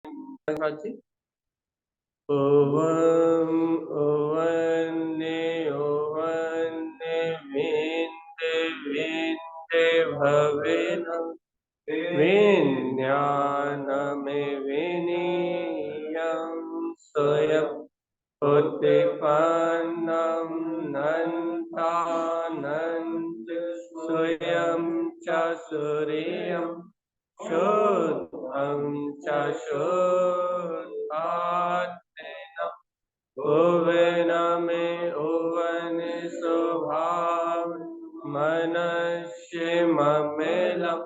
जी। Ovum ओवन्ने ओवन्ने विन्दे विन्दे भवेन विज्ञानमे विनीयं स्वयं उत्पन्नं नन्तानन्त स्वयं च सूर्यं शुद्धं च शुद्धात्मेन भुवन में उवन स्वभाव मनस्यममेलं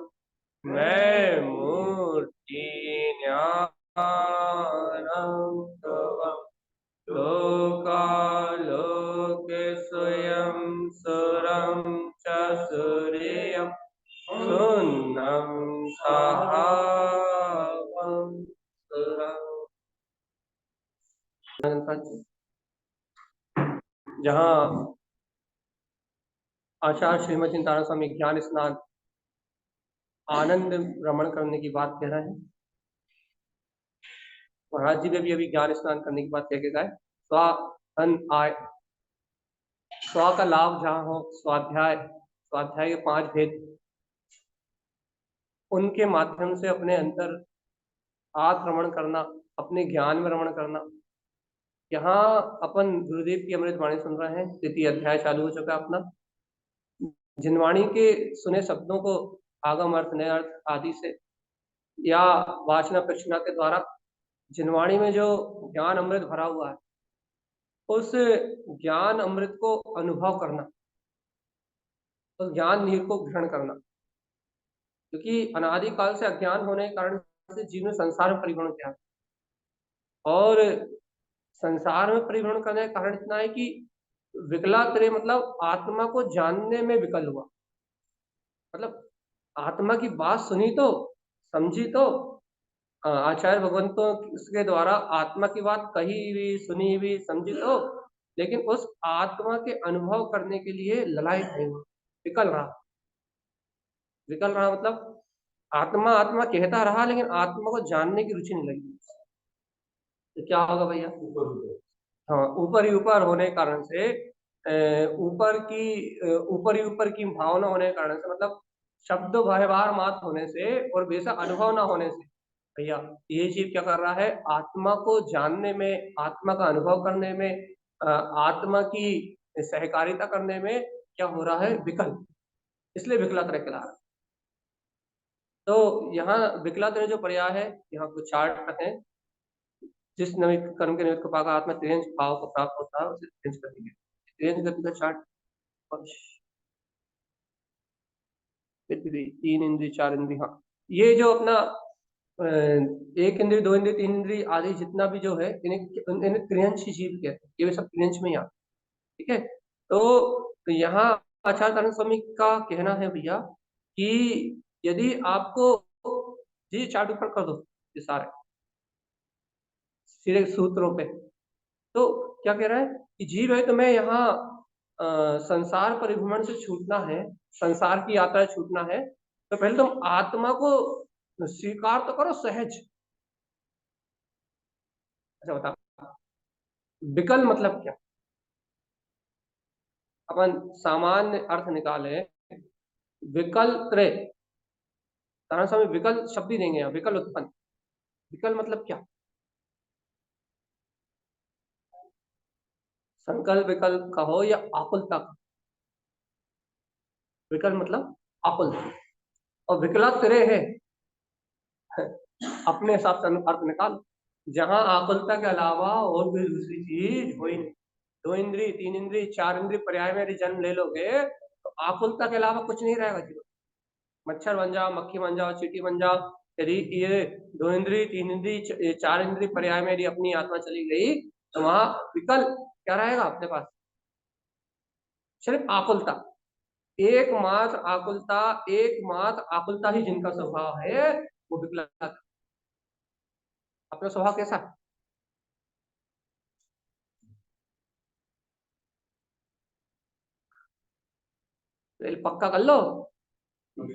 मैं मूर्ति ज्ञानं तवं लोकालोके स्वयं सुरं च सूर्यं सुन्नं सहावं सुरं। जहाँ आचार्य श्रीमद चिंतामणि स्वामी ज्ञान स्नान आनंद रमण करने की बात कह रहे हैं। महाराज जी ने भी अभी ज्ञान स्नान करने की बात कह के गए। स्वा का लाभ जहाँ हो, स्वाध्याय के 5 भेद, उनके माध्यम से अपने अंतर आत्मरमण करना, अपने ज्ञान में रमण करना। यहाँ अपन गुरुदेव की अमृत वाणी सुन रहे हैं। 3 अध्याय चालू हो चुका अपना। जिनवाणी के सुने शब्दों को आगम अर्थ, नए अर्थ आदि से या वाचना प्रश्ना के द्वारा जिनवाणी में जो ज्ञान अमृत भरा हुआ है, उस ज्ञान अमृत को अनुभव करना, उस ज्ञान नीर को ग्रहण करना। क्योंकि अनादिकाल से अज्ञान होने के कारण से जीव ने संसार में परिभ्रमण किया, और संसार में परिभ्रमण करने का कारण इतना है कि विकलात्रे मतलब आत्मा को जानने में विकल हुआ। मतलब आत्मा की बात सुनी तो समझी तो आचार्य भगवंतों के द्वारा आत्मा की बात कही भी, सुनी भी, समझी तो, लेकिन उस आत्मा के अनुभव करने के लिए ललायत नहीं हुआ, विकल रहा। विकल रहा मतलब आत्मा आत्मा कहता रहा, लेकिन आत्मा को जानने की रुचि नहीं लगी। तो क्या होगा भैया? हाँ, ऊपर ही ऊपर होने के कारण से, ऊपर ही ऊपर की भावना होने के कारण से, मतलब शब्द व्यवहार मात्र होने से और बेशक अनुभव ना होने से, भैया ये जीव क्या कर रहा है? आत्मा को जानने में, आत्मा का अनुभव करने में, आत्मा की सहकारिता करने में क्या हो रहा है? विकल। इसलिए विकलात्रय कहला रहा है। तो यहाँ विकलात्रय जो पर्याय है, यहाँ कुछ चार्ट है। जिस नवी कर्म के निमित्त को पाकर आत्मा त्रियंश भाव को प्राप्त होता है, उसे त्रियंश गति है। त्रियंश गति का चार्ट, पृथ्वी 3 इंद्रिय 4 इंद्रिय। हाँ, ये जो अपना 1 इंद्रिय 2 इंद्रिय 3 इंद्रिय आदि जितना भी जो है, इन्हें त्रियंश जीव कहते हैं। ये सब त्रियंश में ही आता है। ठीक है। तो यहाँ आचार्य कानन स्वामी का कहना है भैया कि यदि आपको ये चार्ट ऊपर कर दो, ये सारे सीधे सूत्रों पे, तो क्या कह रहा है कि जीव है तो मैं यहाँ संसार परिभ्रमण से छूटना है, संसार की यात्रा से छूटना है, तो पहले तुम आत्मा को स्वीकार तो करो सहज। अच्छा बता, विकल मतलब क्या? अपन सामान्य अर्थ निकाले, विकल त्रय तारण स्वामी विकल शब्द ही देंगे यहाँ, विकल उत्पन्न। विकल मतलब क्या? संकल्प विकल्प का हो या आकुलता का। विकल मतलब आकुल, और विकला त्रय है अपने हिसाब से अर्थ निकाल। जहां आकुलता के अलावा और कोई दूसरी चीज हो ही नहीं। 2 इंद्रिय 3 इंद्रिय 4 इंद्रिय पर्याय में यदि जन्म ले लोगे तो आकुलता के अलावा कुछ नहीं रहेगा जीवन। मच्छर बन जाओ, मक्खी बन जाओ, चींटी बन जाओ, यदि ये 2 इंद्रिय 3 इंद्रिय 4 इंद्रिय पर्याय में यदि अपनी आत्मा चली गई तो वहां विकल क्या रहेगा अपने पास? सिर्फ आकुलता, एकमात्र आकुलता ही जिनका स्वभाव है, वो विकल। अपना स्वभाव कैसा है? पक्का कर लो।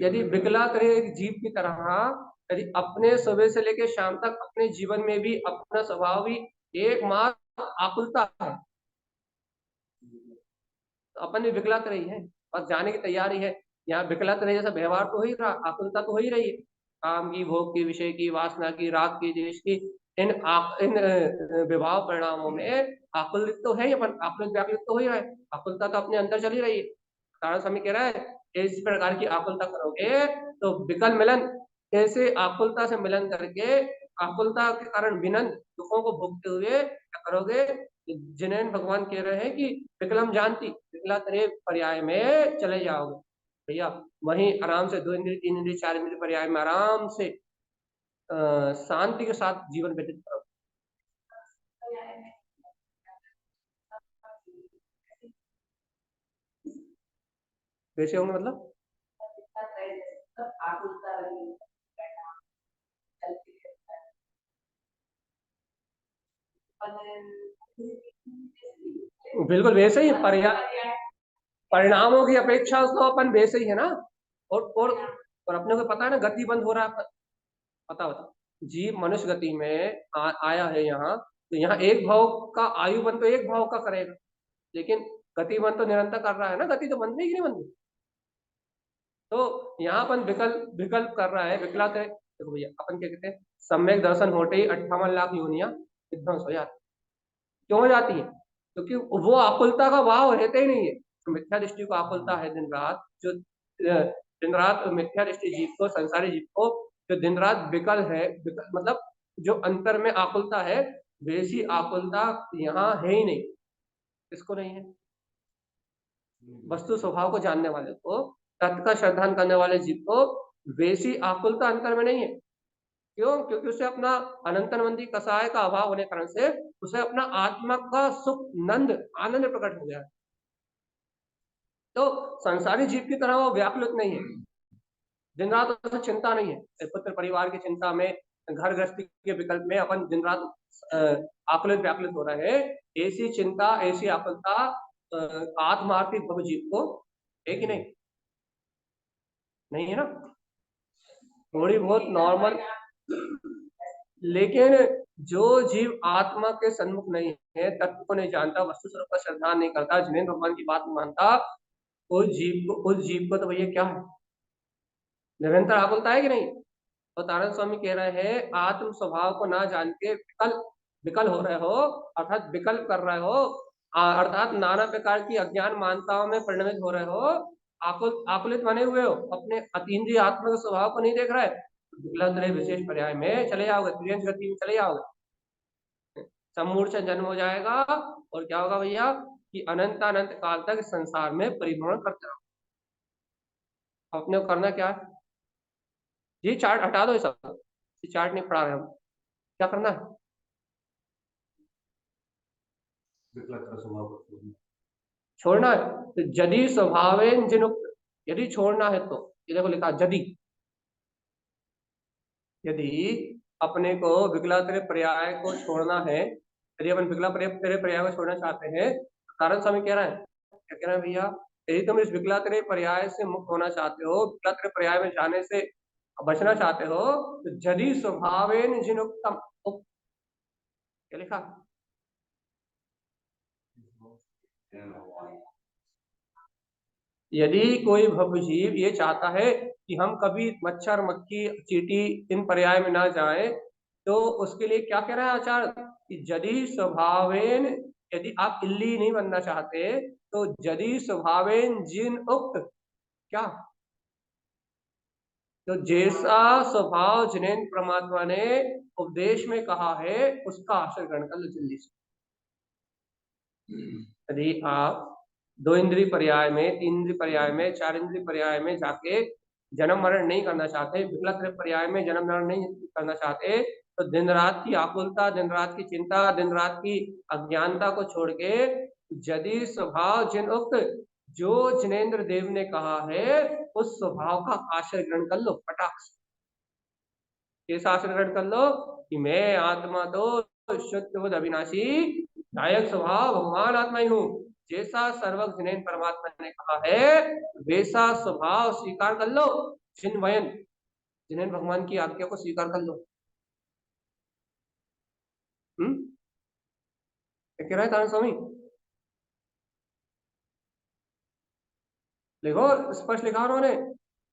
यदि विकलांग रहे एक जीव की तरह यदि अपने सुबह से लेकर शाम तक अपने जीवन में भी अपना स्वभाव भी एकमात्र आकुलता है, तो अपन भी विकलात रही है, बस जाने की तैयारी है। यहाँ विकलात रही जैसा व्यवहार तो हो ही रहा, आकुलता तो हो ही रही है। काम की, भोग की, विषय की, वासना की, राग की, देश की, इन विभाव परिणामों में आकुलित तो है ही अपन, आकुलित व्याकुलित तो हो ही रहा है। आकुलता तो अपने अंदर चली रही है। कारण स्वामी कह रहा है इस प्रकार की आकुलता करोगे तो विकल मिलन, कैसे आकुलता से मिलन करके आकुलता के कारण विनन दुखों को भोगते हुए क्या करोगे, जिन्हें भगवान कह रहे हैं कि विकलम जानती, विकला तेरे पर्याय में चले जाओगे भैया। वहीं आराम से 2 इंद्रिय, 3 इंद्रिय, 4 इंद्रिय पर्याय में आराम से शांति के साथ जीवन व्यतीत करो। वैसे होंगे मतलब बिल्कुल वैसे ही पर्याय, परिणामों की अपेक्षा तो अपन वैसे ही है ना। और अपने को पता है ना गति बंद हो रहा है, पता होता जीव मनुष्य गति में आया है यहाँ, तो यहाँ एक भाव का आयु बंद तो एक भाव का करेगा, लेकिन गति बंद तो निरंतर कर रहा है ना, गति तो बंद नहीं, कि नहीं बंद। तो यहाँ अपन विकल्प विकल्प कर रहा है, विकलात है। देखो भैया अपन क्या कहते हैं, सम्यक दर्शन होते ही 58 लाख योनियां विध्वंस हो जाती। क्यों हो जाती है? क्योंकि वो आकुलता का भाव रहता ही नहीं है। तो मिथ्या दृष्टि को आकुलता है दिन रात, जो दिन रात मिथ्या दृष्टि जीव को, संसारी जीव को जो दिन रात विकल है, विकल मतलब जो अंतर में आकुलता है, वैसी आकुलता यहाँ है ही नहीं। किसको नहीं है? वस्तु स्वभाव को जानने वाले को, तत्व का श्रद्धान करने वाले जीव को वैसी आकुलता अंतर में नहीं है। क्यों? क्योंकि उसे अपना अनंतनवंती कसाय का अभाव होने कारण से उसे अपना आत्मा का सुख, नंद, आनंद प्रकट हो गया है। तो संसारी जीव की तरह वो व्याकुलित नहीं है, दिन रात उसे चिंता नहीं है। पुत्र परिवार की चिंता में, घर गृहस्थी के विकल्प में अपन दिन रात आकुलित व्याकुलित हो रहे हैं। ऐसी चिंता, ऐसी आकुलता आत्मार्थी भव जीव को है कि नहीं? नहीं है ना, थोड़ी बहुत नॉर्मल। लेकिन जो जीव आत्मा के सन्मुख नहीं है, तत्व को नहीं जानता, वस्तु स्वरूप का श्रद्धा नहीं करता, जिन्हें भगवान की बात मानता, उस जीव को तो भैया क्या है, निरंतर आकुलता है कि नहीं। और तारण स्वामी कह रहे हैं आत्म स्वभाव को ना जान के विकल विकल हो रहे हो, अर्थात विकल्प कर रहे हो, अर्थात नाना प्रकार की अज्ञान मानताओं में परिणमित हो रहे हो, आकुलित बने हुए हो, अपने अतीन्द्रिय आत्मा के स्वभाव को नहीं देख रहे, विकलांतरे विशेष पर्याय में चले जाओगे, तुरंत गति में चले जाओगे, सम्मूर्छन जन्म हो जाएगा। और क्या होगा भैया कि अनंत अनंत काल तक संसार में परिभ्रमण करते रहो। अपने को करना क्या है, ये चार्ट हटा दो, ये सब ये चार्ट नहीं पढ़ा रहे हम, क्या करना है, छोड़ना है। तो यदि स्वभावेन जिनुक्त, यदि छोड़ना है तो ये देखो लिखा यदि, यदि अपने को विकलांतर पर्याय को छोड़ना है, यदि अपन विकलांतर पर्याय को छोड़ना चाहते हैं, कारण स्वामी कह रहा है, क्या कह रहा है भैया, यदि तुम इस विकलांतर पर्याय से मुक्त होना चाहते हो, विकलांतर पर्याय में जाने से बचना चाहते हो, तो यदि स्वभावेन जिनुक्तम, क्या लिखा, यदि कोई भवजीव ये चाहता है कि हम कभी मच्छर, मक्खी, चींटी इन पर्याय में ना जाएं, तो उसके लिए क्या कह रहा है आचार्य कि यदि स्वभावेन, यदि आप इल्ली नहीं बनना चाहते, तो यदि स्वभावेन जिन उक्त, क्या, तो जैसा स्वभाव जिन्हें परमात्मा ने उपदेश में कहा है उसका आश्रय ग्रहण कर लो जल्दी से। यदि आप 2 इंद्रिय पर्याय में, 3 इंद्रिय पर्याय में, 4 इंद्रिय पर्याय में जाके जन्म मरण नहीं करना चाहते, विकल्प पर्याय में जन्म मरण नहीं करना चाहते, तो दिन रात की आकुलता, दिन रात की चिंता, दिन रात की अज्ञानता को छोड़ के यदि स्वभाव जिन उक्त, जो जिनेन्द्र देव ने कहा है उस स्वभाव का आश्रय ग्रहण कर लो फटाक से। कैसा आश्रय ग्रहण कर लो कि मैं आत्मा तो शुद्ध बुद्ध अविनाशी नायक स्वभाव भगवान आत्मा ही हूँ, जैसा सर्वज्ञ जिनेन्द्र परमात्मा ने कहा है वैसा स्वभाव स्वीकार कर लो। चिन्वयन जिन्हें भगवान की आज्ञा को स्वीकार कर लो। क्या कह रहा है तारण स्वामी? देखो स्पष्ट लिखा उन्होंने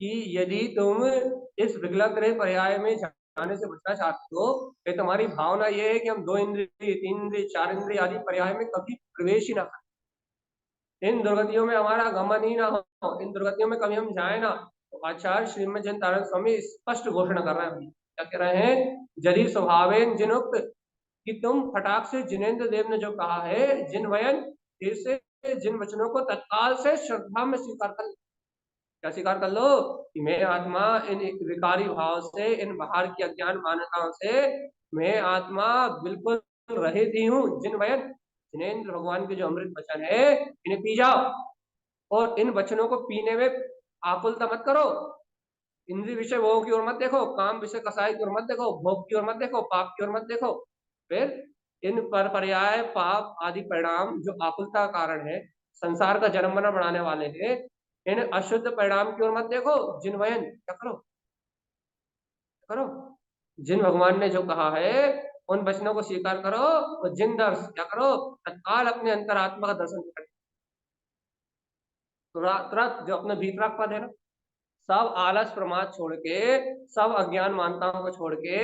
कि यदि तुम इस विकलग्रह पर्याय में जाने से बचना चाहते हो, तो तुम्हारी भावना ये है कि हम 2 इंद्रिय 3 इंद्रिय 4 इंद्रिय आदि पर्याय में कभी प्रवेश ही ना करें, इन दुर्गतियों में हमारा गमन ही ना हो, इन दुर्गतियों में कभी हम जाए ना। तो आचार्य श्रीमद जन तारण स्वामी स्पष्ट घोषणा कर रहे हैं। क्या कह रहे हैं? जरी स्वभावेन जिनुक्त, कि तुम फटाक से जिनेन्द्र देव ने जो कहा है, जिन वयन फिर से जिन वचनों को तत्काल से श्रद्धा में स्वीकार कर, क्या स्वीकार कर लो? कि मैं आत्मा इन विकारी भाव से, इन बाहर की अज्ञान मान्यताओं से मैं आत्मा बिल्कुल रहित ही हूँ। जिन वयन, जिनेन्द्र भगवान के जो अमृत वचन है, इन्हें पी जाओ और इन वचनों को पीने में आकुलता मत करो। इंद्रिय विषय भोग की ओर मत देखो, काम विषय कसाई की ओर मत देखो, भोग की ओर मत देखो, पाप की ओर मत देखो। फिर इन पर पर्याय पाप आदि परिणाम जो आकुलता का कारण है, संसार का जन्म मरण बढ़ाने वाले हैं, इन अशुद्ध परिणाम की ओर मत देखो। जिन वयन, क्या करो? करो जिन भगवान ने जो कहा है उन वचनों को स्वीकार करो, और जिन दर्श, क्या करो? तत्काल अपने अंतरात्मा का दर्शन करो। तुरंत जो अपने भीतरा पद है ना, सब आलस प्रमाद छोड़ के, सब अज्ञान मानताओं को छोड़ के,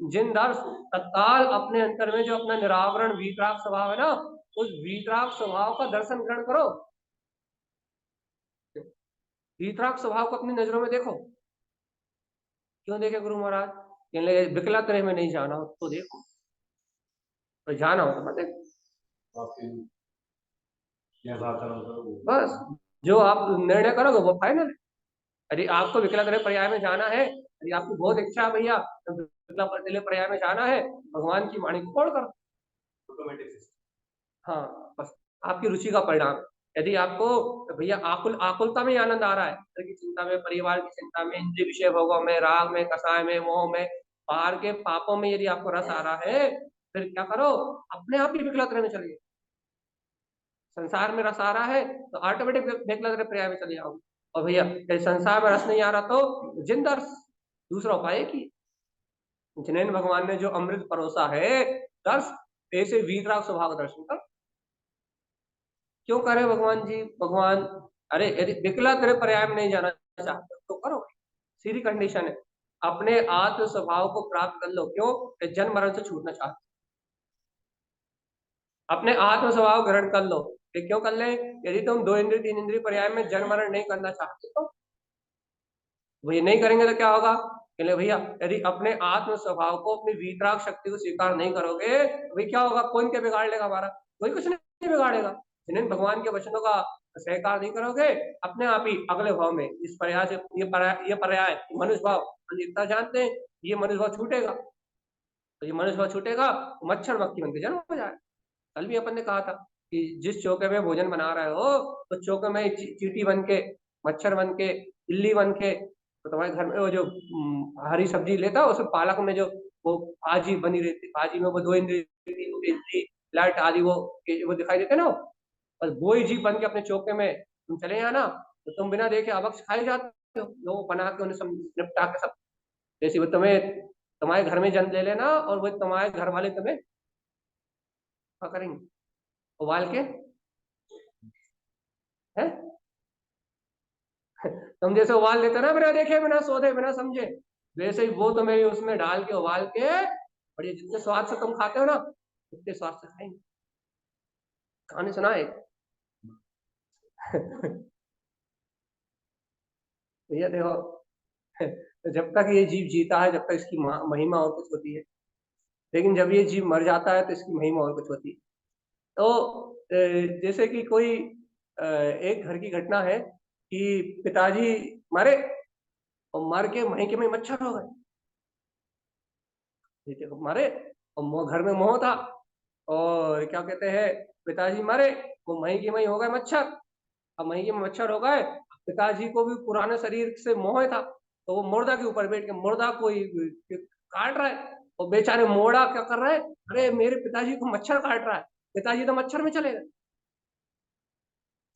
जिन दर्श तत्काल अपने अंतर में जो अपना निरावरण वीतराग स्वभाव है ना, उस वीतराग स्वभाव का दर्शन ग्रहण करो। वीतराग स्वभाव को अपनी नजरों में देखो। क्यों देखे गुरु महाराज? विकलाग्रह में नहीं जाना हो तो देखो, तो जाना हो तो मत देखो। बस जो आप निर्णय करोगे वो फाइनल है। यदि आपको विकलाग्रह पर्याय में जाना है, यदि आपकी बहुत इच्छा है भैया तो विकलाग्रह पर्याय में जाना है, भगवान की वाणी को खोल कर, ऑटोमेटिक। हाँ, बस आपकी रुचि का परिणाम। यदि आपको भैया आकुलता में आनंद आ रहा है, घर की चिंता में, परिवार की चिंता में, इंद्रिय विषय भोगों में, राग में, कसाय में, मोह में, बाहर के पापों में यदि आपको रस आ रहा है, फिर क्या करो? अपने आप ही विकलाग्रह में चलिए। संसार में रस आ रहा है तो ऑटोमेटिक विकलाग्रह पर्याय में चले जाओगे। और भैया यदि संसार में रस नहीं आ रहा तो जिन दर्श, दूसरा उपाय की जिनेन्द्र भगवान ने जो अमृत परोसा है, दर्श ऐसे वीतराग स्वभाव का दर्शन कर। क्यों करे भगवान जी? भगवान, अरे यदि विकलाग्रह पर्याय में नहीं जाना चाहते तो करो, सीधी कंडीशन है। अपने आत्म स्वभाव को प्राप्त कर लो। क्यों? जन्म मरण से छूटना चाहते, अपने आत्म स्वभाव ग्रहण कर लो। क्यों कर ले? यदि तुम 2 इंद्रिय 3 इंद्रिय पर्याय में जन्म मरण नहीं करना चाहते तो वो ये नहीं करेंगे तो क्या होगा? कहले भैया यदि अपने आत्म स्वभाव को, अपनी वीतराग शक्ति को स्वीकार नहीं करोगे तो भाई क्या होगा? कौन क्या बिगाड़ लेगा हमारा? कोई कुछ नहीं बिगाड़ेगा। जिन्हें भगवान के वचनों का स्वीकार नहीं करोगे, अपने आप ही अगले भाव में इस पर्याय से, ये पर्याय मनुष्य भाव, हम इतना जानते हैं, ये मनुष्य भाव छूटेगा। तो ये मनुष्य भाव छूटेगा तो मच्छर मक्खी बन के जन्म हो जाए। कल भी अपन ने कहा था कि जिस चौके में भोजन बना रहे हो, तो चौके में चींटी बन के, मच्छर बन के, इल्ली बन के, तो तुम्हारे घर में वो जो हरी सब्जी लेता है उसमें पालक में जो वो भाजी बनी रहती, भाजी में वो 2 इंद्रिय 3 इंद्रिय लाइट आदि वो दिखाई देते ना, बस वो ही जीव बन के अपने चौके में तुम चले जाना, तो तुम बिना देखे अवक्ष खाए जाते हो। लोग बना के उन्हें सब निपटा के सब, जैसे वो तुम्हें, तुम्हारे घर में जन्म ले लेना और वो तुम्हारे घर वाले तुम्हें क्या करेंगे? उबाल के, है तुम जैसे उबाल लेते ना, बिना देखे, बिना सोचे, बिना समझे, वैसे ही वो तुम्हें उसमें डाल के उबाल के, और ये जितने स्वाद से तुम खाते हो ना, उतने स्वाद से खाएंगे। कहानी सुनाए भैया देखो, तो जब तक ये जीव जीता है, जब तक इसकी महिमा और कुछ होती है, लेकिन जब ये जीव मर जाता है तो इसकी महिमा और कुछ होती है। तो जैसे कि कोई एक घर की घटना है कि पिताजी मरे और मर के वहीं के वहीं मच्छर हो गए। देखो मरे और घर में मोह था, और क्या कहते हैं, पिताजी मरे, वो वहीं के वहीं हो गए मच्छर। अब वहीं के मच्छर हो गए, पिताजी को भी पुराने शरीर से मोह था, तो वो मुर्दा के ऊपर बैठ के मुर्दा को ही काट रहा है। और बेचारे मोड़ा क्या कर रहा है? अरे मेरे पिताजी को मच्छर काट रहा है। पिताजी तो मच्छर में चले गए।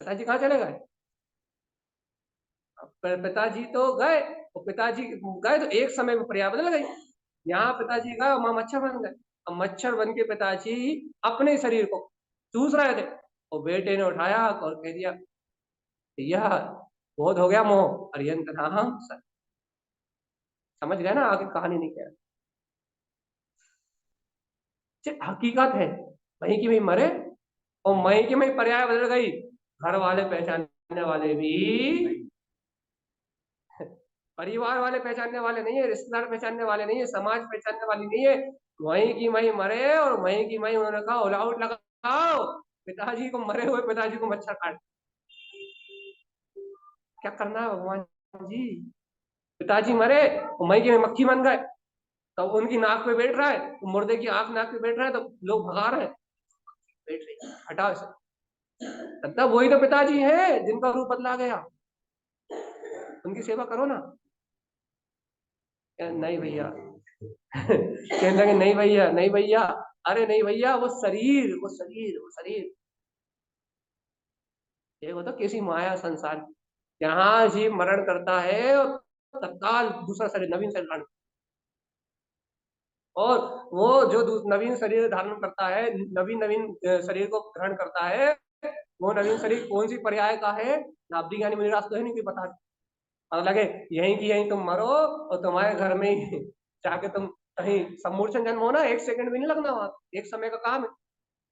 पिताजी कहाँ चले गए? पिताजी तो गए और पिताजी गए तो एक समय में पर्याय बदल गई। यहाँ पिताजी गए और वहां मच्छर बन गए। अब मच्छर बन के पिताजी अपने शरीर को चूस रहे थे, और बेटे ने उठाया और कह दिया, भैया बहुत हो गया मोह। अरिहंत कहा, हाँ सर। समझ गए ना आगे कहानी नहीं क्या हकीकत है। वहीं की वहीं मरे, और वहीं की वहीं पर्याय बदल गई। घर वाले पहचानने वाले भी, परिवार वाले पहचानने वाले नहीं है, रिश्तेदार पहचानने वाले नहीं है, समाज पहचानने वाली नहीं है। वहीं की वहीं मरे, और वहीं की वहीं उन्होंने कहा ऑल आउट लगाओ। पिताजी को, मरे हुए पिताजी को मच्छर काट। क्या करना है भगवान जी। पिताजी मरे, वहीं की वहीं मक्खी बन गए। तब उनकी नाक पे बैठ रहा है, तो मुर्दे की आंख नाक पे बैठ रहा है, तो लोग भगा रहे हैं, बैठ रही, हटाओ इसे। तब वही तो पिताजी है जिनका रूप बदला गया। उनकी सेवा करो ना। नहीं भैया। कहने लगे, नहीं भैया, नहीं भैया। अरे नहीं भैया, वो शरीर, वो शरीर, वो शरीर, ये वो तो कैसी माया संसार की। यहाँ जीव मरण करता है और तत्काल दूसरा शरीर, नवीन शरीर धारण। और वो जो नवीन शरीर धारण करता है, नवीन नवीन शरीर को ग्रहण करता है, वो नवीन शरीर कौन सी पर्याय का है, नाब्दी ज्ञानी मुनिराज तो है नहीं कोई बता। और लगे यहीं की यहीं तुम मरो, और तुम्हारे घर में ही जाके तुम कहीं सम्मूर्छन जन्म होना, 1 सेकंड भी नहीं लगना, वहां एक समय का काम है।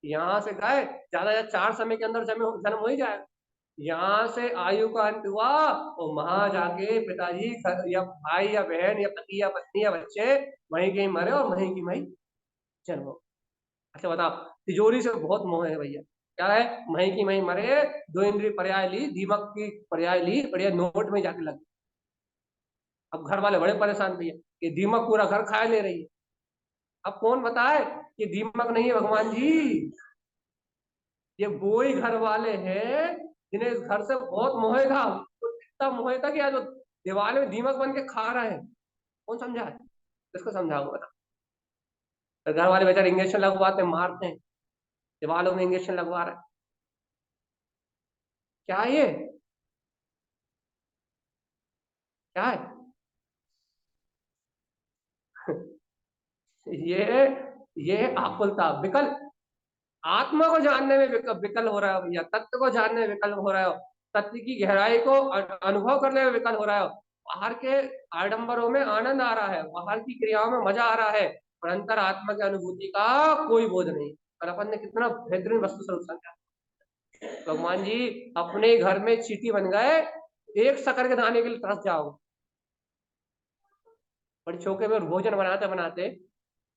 यहाँ से गए, ज्यादा ज्यादा 4 समय के अंदर जन्म जन्म हो ही जाएगा। यहाँ से आयु का अंत हुआ, और वहां जाके पिताजी या भाई या बहन या पति या पत्नी या बच्चे वहीं कहीं मरे, और वहीं की वहीं जन्म हो। अच्छा बताओ, तिजोरी से बहुत मोह है भैया। क्या है, वहीं की वहीं मरे, 2 इंद्रिय पर्याय ली, दीमक की पर्याय ली, बढ़िया नोट में जाके लग। अब घर वाले बड़े परेशान भैया, ये दीमक पूरा घर खाए ले रही है। अब कौन बताए ये दीमक नहीं है भगवान जी, ये वो ही घर वाले हैं जिन्हें इस घर से बहुत मोह था। तो इतना मोह था कि आज वो दीवार में दीमक बन के खा रहे हैं। कौन समझा है, इसको समझाओ बता। तो घर वाले बेचारे इंजेक्शन लगवाते हैं, मारते हैं, दीवारों में इंजेक्शन लगवा रहे हैं। क्या है ये, क्या है? ये ये आकुलता, विकल। आत्मा को जानने में विकल हो रहा है भैया, तत्व को जानने में विकल हो रहा है, तत्व की गहराई को अनुभव करने में विकल हो रहा है। बाहर के आडंबरों में आनंद आ रहा है, बाहर की क्रियाओं में मजा आ रहा है, पर अंतर आत्मा की अनुभूति का कोई बोध नहीं। और अपन ने कितना बेहतरीन वस्तु स्वरूप समझा। भगवान जी अपने घर में चींटी बन गए, एक शक्कर के दाने के लिए तरस जाओ। बड़ी चौके में भोजन बनाते बनाते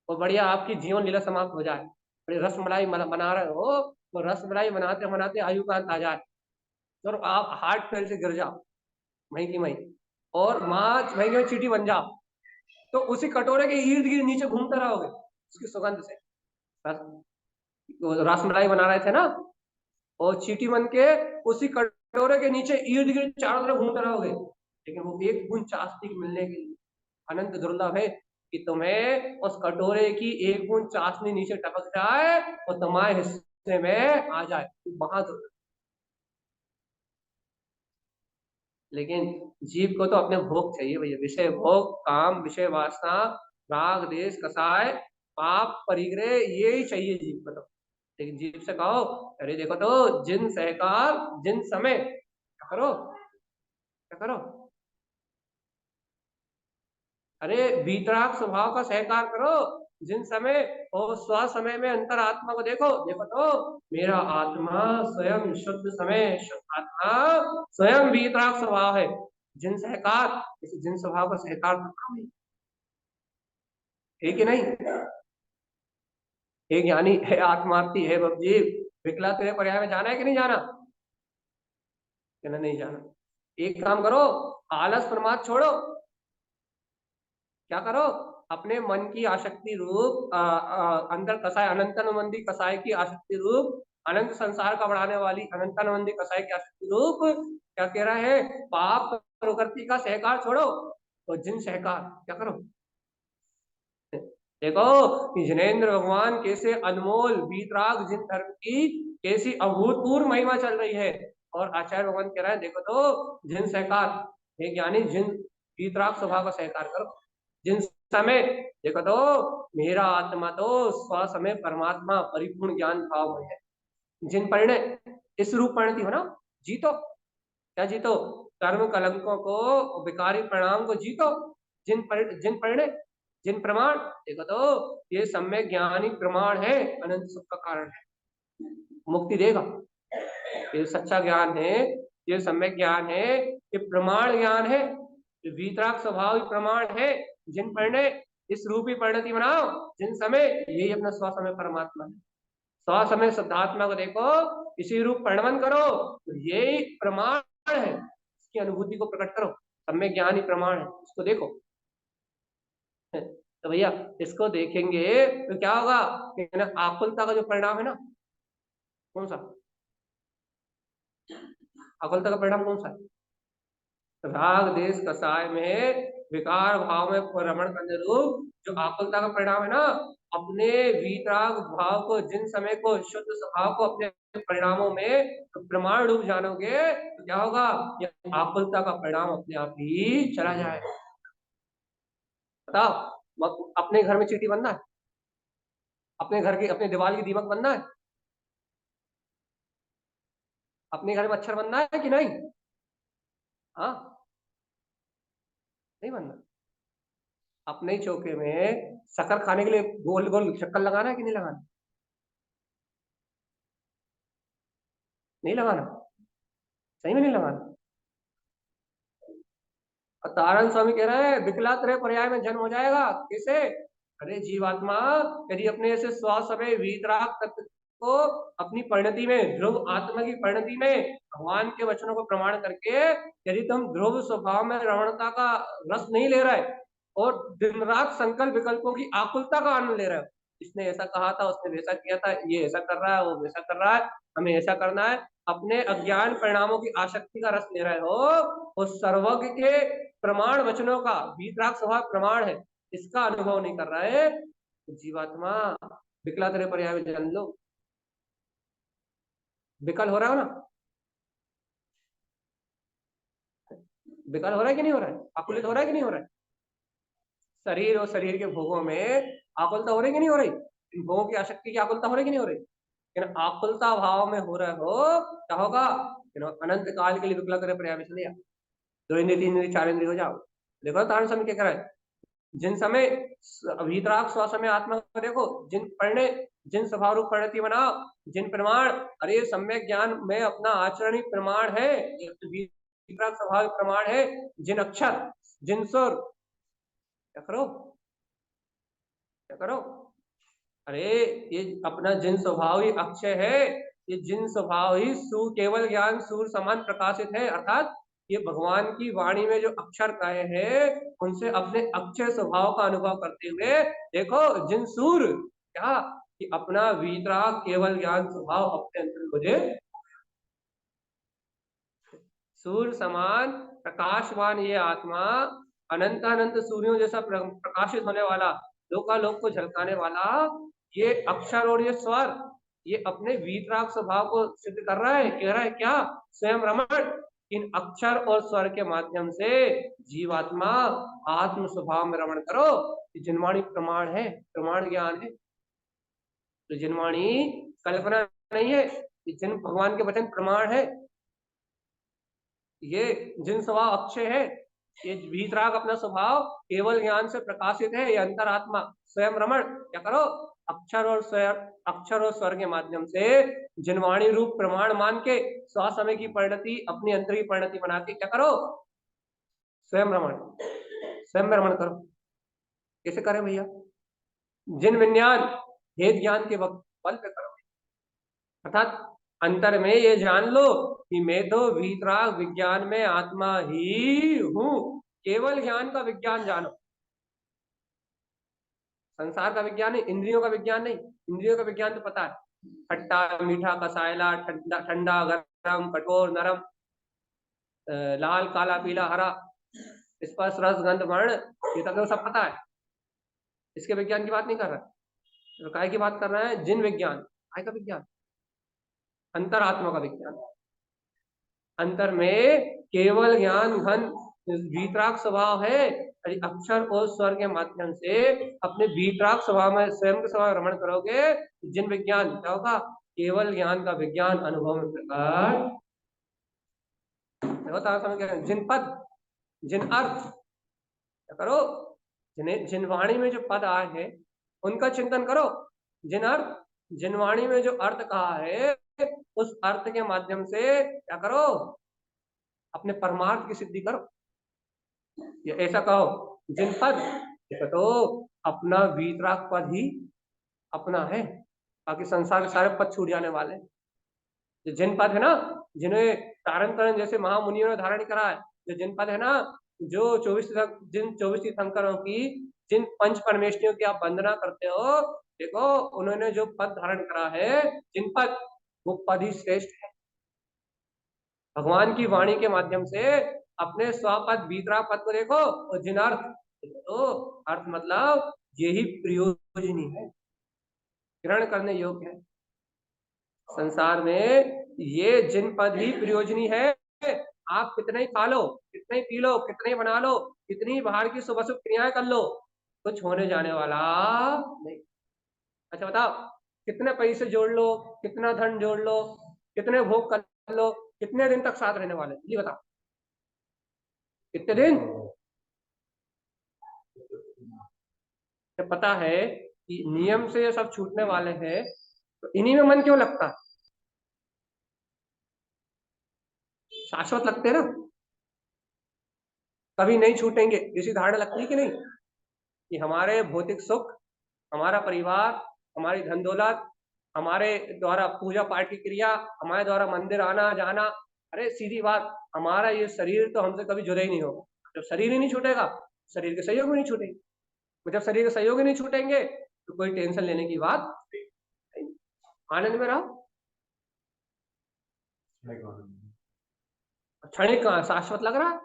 और बढ़िया आपकी जीवन लीला समाप्त हो जाए। बड़ी रसमलाई बना रहे हो, तो रसमलाई बनाते बनाते आयु का अंत आ जाए, और आप हार्ट फेल से गिर जाओ वहीं की वहीं, और माँ वहीं की वहीं चींटी बन जाओ। तो उसी कटोरे के इर्द गिर्द नीचे घूमते रहोगे उसकी सुगंध से। रसमलाई बना रहे थे ना, और चींटी बन के उसी कटोरे के नीचे इर्द गिर्द चारों तरफ घूमते रहोगे। लेकिन वो एक बूंद चाशनी मिलने के लिए अनंत दुर्लभ है कि तुम्हें उस कटोरे की एक बूंद चाशनी नीचे टपक जाए और तुम्हारे हिस्से में आ जाए, वहां दुर्लभ। लेकिन जीव को तो अपने भोग चाहिए भैया, विषय भोग, काम, विषय वासना, राग देश कसाय, पाप परिग्रह, ये ही चाहिए जीव को तो। लेकिन जीव से कहो, अरे देखो तो जिन सहकार जिन समय, क्या करो, क्या करो, अरे वीतराग स्वभाव का सहकार करो। जिन समय और स्व समय में अंतर आत्मा को देखो, देखो तो मेरा आत्मा स्वयं शुद्ध समय, शुद्ध आत्मा स्वयं वीतराग स्वभाव है। जिन सहकार, इस जिन स्वभाव का सहकार तो करो, है कि नहीं? हे ज्ञानी, है आत्मार्थी, है भवजीव, विकला तेरे पर्याय में जाना है कि नहीं जाना? कहना नहीं जाना। एक काम करो, आलस प्रमाद छोड़ो। क्या करो, अपने मन की आसक्ति रूप अंदर कसाय, अनंतानुबंधी कसाय की आसक्ति रूप, अनंत संसार का बढ़ाने वाली अनंतानुबंधी कसाय की आसक्ति रूप, क्या कह रहा है, पाप प्रवृत्ति का सहकार छोड़ो, और जिन सहकार, क्या करो, देखो कि जिनेन्द्र भगवान कैसे अनमोल वीतराग जिन धर्म की कैसी अभूतपूर्व महिमा चल रही है। और आचार्य भगवान कह रहा है, देखो तो जिन सहकार, हे ज्ञानी, जिन वीतराग स्वभाव का सहकार करो। जिन समय देखो तो मेरा आत्मा तो स्व समय परमात्मा परिपूर्ण ज्ञान भाव में है। जिन परिणय इस रूप परिणति हो ना, जीतो। क्या जीतो? कर्म कलंकों को, विकारी परिणाम को जीतो। जिन परिणय, जिन प्रमाण, देखो तो ये सम्यक ज्ञान ही प्रमाण है, अनंत सुख का कारण है, मुक्ति देगा। ये सच्चा ज्ञान है, ये सम्यक ज्ञान है, ये प्रमाण ज्ञान है, ये वीतराग स्वभाव ही प्रमाण है। जिन परिणय इस रूपी परिणति बनाओ, जिन समय यही अपना स्व समय परमात्मा है। स्व समय शुद्धात्मा को देखो, इसी रूप परिणमन करो, तो यही प्रमाण है, इसकी अनुभूति को प्रकट करो। सम्यक ज्ञान ही प्रमाण है, इसको देखो। तो भैया इसको देखेंगे तो क्या होगा? आकुलता का जो परिणाम है ना, कौन सा आकुलता का परिणाम कौन सा है? राग देश कसाय में विकार भाव में रमण करने रूप जो आकुलता का परिणाम है ना, अपने वीतराग भाव को, जिन समय को, शुद्ध स्वभाव को अपने परिणामों में प्रमाण रूप जानोगे तो क्या होगा? ये आकुलता का परिणाम अपने आप ही चला जाएगा। बताओ, अपने घर में चींटी बनना है? अपने घर की, अपने दीवार की दीमक बनना है? अपने घर में मच्छर बनना है कि नहीं? हाँ, नहीं बनना। अपने ही चौके में शक्कर खाने के लिए गोल गोल चक्कर लगाना है कि नहीं लगाना? नहीं लगाना, सही में नहीं लगाना। और तारण स्वामी कह रहे हैं विकलात्रय पर्याय में जन्म हो जाएगा। किसे? अरे जीवात्मा यदि अपने ऐसे स्व समय वीतराग तत्व को अपनी परिणति में, ध्रुव आत्मा की परिणति में भगवान के वचनों को प्रमाण करके यदि तुम ध्रुव स्वभाव में रमणता का रस नहीं ले रहे और दिन रात संकल्प विकल्पों की आकुलता का आनंद ले रहे हो, इसने ऐसा कहा था, उसने वैसा किया था, ये ऐसा कर रहा है, वो वैसा कर रहा है, हमें ऐसा करना है, अपने अज्ञान परिणामों की आसक्ति का रस ले रहे हो, उस सर्वज्ञ के प्रमाण वचनों का वीतराग स्वभाव प्रमाण है, इसका अनुभव नहीं कर रहा है, तो जीवात्मा विकला तेरे पर्याय में जान लो। विकल हो रहा हो ना? विकल हो रहा है कि नहीं हो रहा है? आकुलित हो रहा है कि नहीं हो रहा है? शरीर और शरीर के भोगों में आकुलता हो रही कि नहीं हो रही? इन भोगों की आसक्ति की आकुलता हो रही कि नहीं हो रही? लेकिन आकुलता भाव में हो रहा हो, क्या होगा? अनंत काल के लिए विकला करे पर्याय में चले जाओ, 2 इंद्रिय 3 इंद्रिय 4 इंद्रिय हो जाओ। देखो तारण समय क्या कर रहा है? जिन समय भीतराग स्व समय आत्मा को देखो, जिन परिणय, जिन स्वभाव रूप परिणति बनाओ, जिन प्रमाण, अरे सम्यक ज्ञान में अपना आचरण ही प्रमाण है, भीतराग स्वभाव प्रमाण है। जिन अक्षर, जिन सुर, क्या करो, क्या करो? अरे ये अपना जिन स्वभाव ही अक्षय है, ये जिन स्वभाव ही सूर्य केवल ज्ञान सूर्य समान प्रकाशित है, अर्थात ये भगवान की वाणी में जो अक्षर कहे हैं उनसे अपने अक्षय स्वभाव का अनुभव करते हुए देखो, जिन सूर्य क्या कि अपना वीतराग केवल ज्ञान स्वभाव अपने अंदर मुझे सूर्य समान प्रकाशवान ये आत्मा, अनंत अनंत सूर्यों जैसा प्रकाशित होने वाला, लोकालोक को झलकाने वाला ये अक्षर और ये स्वर, ये अपने वीतराग स्वभाव को सिद्ध कर रहा है। कह रहा है क्या? स्वयं रमण। इन अक्षर और स्वर के माध्यम से जीवात्मा आत्म स्वभाव में रमण करो। जिनवाणी प्रमाण है, प्रमाण ज्ञान है। तो जिनवाणी कल्पना नहीं है, जिन भगवान के वचन प्रमाण है। ये जिन स्वभाव अक्षय है, ये भीतराग अपना स्वभाव केवल ज्ञान से प्रकाशित है, ये अंतरात्मा स्वयं रमण क्या करो? अक्षर और स्वर के माध्यम से जिनवाणी रूप प्रमाण मान के स्वसमय की परिणति अपनी अंतर की परिणति बना के क्या करो? स्वयं रमण, स्वयं रमण करो। कैसे करें भैया? जिन विज्ञान भेद ज्ञान के वक्त बल पे करो, अर्थात अंतर में ये जान लो कि मैं तो वीतराग विज्ञान में आत्मा ही हूं। केवल ज्ञान का विज्ञान जानो, संसार का विज्ञान नहीं, इंद्रियों का विज्ञान नहीं। इंद्रियों का विज्ञान तो पता है, खट्टा मीठा कसायला, ठंडा ठंडा गरम कठोर नरम, लाल काला पीला हरा, स्पर्श रस गंध वर्ण, ये तक तो सब पता है। इसके विज्ञान की बात नहीं कर रहा, तो काय की बात कर रहा है? जिन विज्ञान, काय का विज्ञान? अंतरात्मा का विज्ञान। अंतर में केवल ज्ञान घन वीतराग स्वभाव है, अक्षर और स्वर के माध्यम से अपने वीतराग स्वभाव में स्वयं के स्वभाव रमण करोगे, जिन विज्ञान क्या होगा, केवल ज्ञान का विज्ञान अनुभव में प्रकट होता है। जिन पद जिन अर्थ क्या करो, जिन्हें जिन वाणी में जो पद आए हैं उनका चिंतन करो, जिन अर्थ जिन वाणी में जो अर्थ कहा है उस अर्थ के माध्यम से क्या करो, अपने परमार्थ की सिद्धि करो। या ऐसा कहो, जिन पद तो अपना वीतराग पद ही अपना है, बाकी संसार के सारे पद छूट जाने वाले। जो जिन पद है ना, जिन्हें तारण करण जैसे महामुनियों ने धारण करा है, जो जिन पद है ना, जो 24 तीर्थंकरों की जिन पंच परमेष्ठियों की आप वंदना करते हो, देखो उन्होंने जो पद धारण करा है जिन पद, वो पद ही श्रेष्ठ है। भगवान की वाणी के माध्यम से अपने स्वपद बीतरा पद को देखो, और जिन अर्थ, तो अर्थ मतलब यही प्रयोजनी है, ग्रहण करने योग्य है। संसार में ये जिन पद ही प्रयोजनी है। आप कितने ही खा लो, कितने ही पी लो, कितने ही बना लो, कितनी बाहर की शुभ शुभ क्रियाएं कर लो, कुछ होने जाने वाला नहीं। अच्छा बताओ, कितने पैसे जोड़ लो, कितना धन जोड़ लो, कितने भोग कर लो, कितने दिन तक साथ रहने वाले, ये बताओ कितने दिन। पता है कि नियम से ये सब छूटने वाले हैं, तो इन्हीं में मन क्यों लगता है, शाश्वत लगते ना, कभी नहीं छूटेंगे, इसी धारणा लगती है कि नहीं, कि हमारे भौतिक सुख, हमारा परिवार, हमारी धन दौलत, हमारे द्वारा पूजा पाठ की क्रिया, हमारे द्वारा मंदिर आना जाना, अरे सीधी बात, हमारा ये शरीर तो हमसे कभी जुड़ा ही नहीं होगा। जब शरीर ही नहीं छूटेगा, शरीर के सहयोग भी नहीं छूटेंगे, तो जब शरीर के सहयोग ही नहीं छूटेंगे तो कोई टेंशन लेने की बात नहीं। आनंद में रहो। क्षणिक कहाँ, शाश्वत लग रहा है।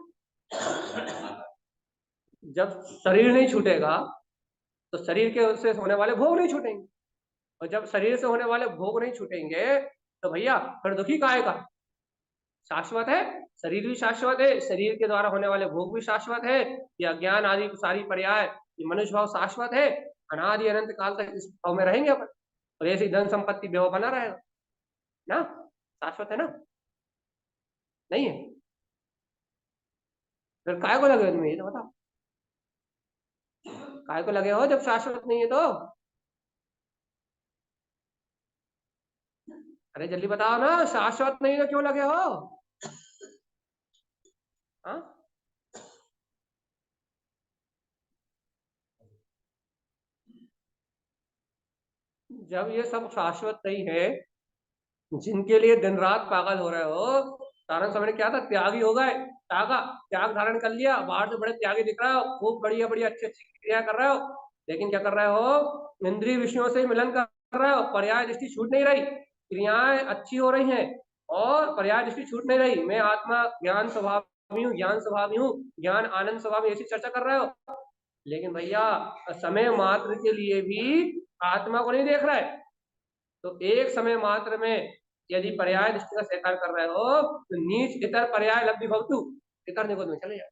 जब शरीर नहीं छूटेगा तो शरीर के उससे होने वाले भोग नहीं छूटेंगे, और जब शरीर से होने वाले भोग नहीं छूटेंगे तो भैया फिर दुखी काहे का। शाश्वत है, शरीर भी शाश्वत है, शरीर के द्वारा होने वाले भोग भी शाश्वत है, ये अज्ञान आदि सारी पर्याय, ये मनुष्य भाव शाश्वत है, अनादि अनंत काल तक इस भाव में रहेंगे अपन, और ऐसी धन संपत्ति व्यवहार बना रहेगा ना, शाश्वत है ना, नहीं है, फिर काय को लगे तुम्हें, ये तो बताओ, काय को लगे हो जब शाश्वत नहीं है तो। अरे जल्दी बताओ ना, शाश्वत नहीं तो क्यों लगे हो। हाँ, जब ये सब शाश्वत नहीं है, जिनके लिए दिन रात पागल हो रहे हो, कारण समय क्या था, त्यागी हो गए, त्यागा, त्याग धारण कर लिया, बाहर से बड़े त्यागी दिख रहे हो, खूब बढ़िया बढ़िया अच्छी अच्छी क्रिया कर रहे हो, लेकिन क्या कर रहे हो, इंद्रिय विषयों से मिलन कर रहे हो, पर्याय दृष्टि छूट नहीं रही, क्रियाएं अच्छी हो रही हैं और पर्याय दृष्टि छूट नहीं रही, मैं आत्मा ज्ञान स्वभावी हूँ, ज्ञान स्वभावी हूँ, ज्ञान आनंद स्वभाव, ऐसी चर्चा कर रहे हो, लेकिन भैया समय मात्र के लिए भी आत्मा को नहीं देख रहे, तो एक समय मात्र में यदि पर्याय दृष्टि का स्वीकार कर रहे हो तो नीच इतर पर्याय लब्धि भवतु, इतर निगोद में चले जाए,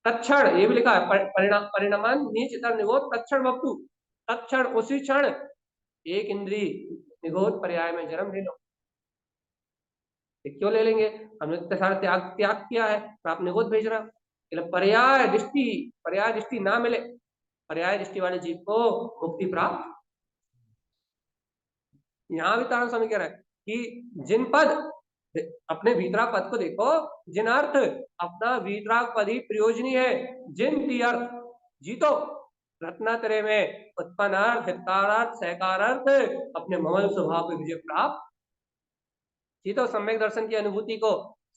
तत्क्षण ये भी लिखा है, परिणामन नीच इतर निगोद तत्क्षण भवतु, तत्क्षण उसी क्षण एक इंद्री निगोद पर्याय में जन्म ले लो। क्यों ले लेंगे, हमने इतने सारा त्याग त्याग किया है तो आप निगोद भेज रहा, पर्याय दृष्टि ना मिले, पर्याय दृष्टि वाले जीव को मुक्ति प्राप्त। यहाँ भी तारण स्वामी कह रहा है कि जिन पद, अपने वीतराग पद को देखो, जिन अर्थ अपना वीतराग पद ही प्रयोजनी है, जिन तीर्थ जीतो रत्नात्रय में उत्पन्न अर्थ, हितकारर्थ, सहकारर्थ, अपने ममल स्वभाव पे विजय प्राप्त जीतो, सम्यक दर्शन की अनुभूति को,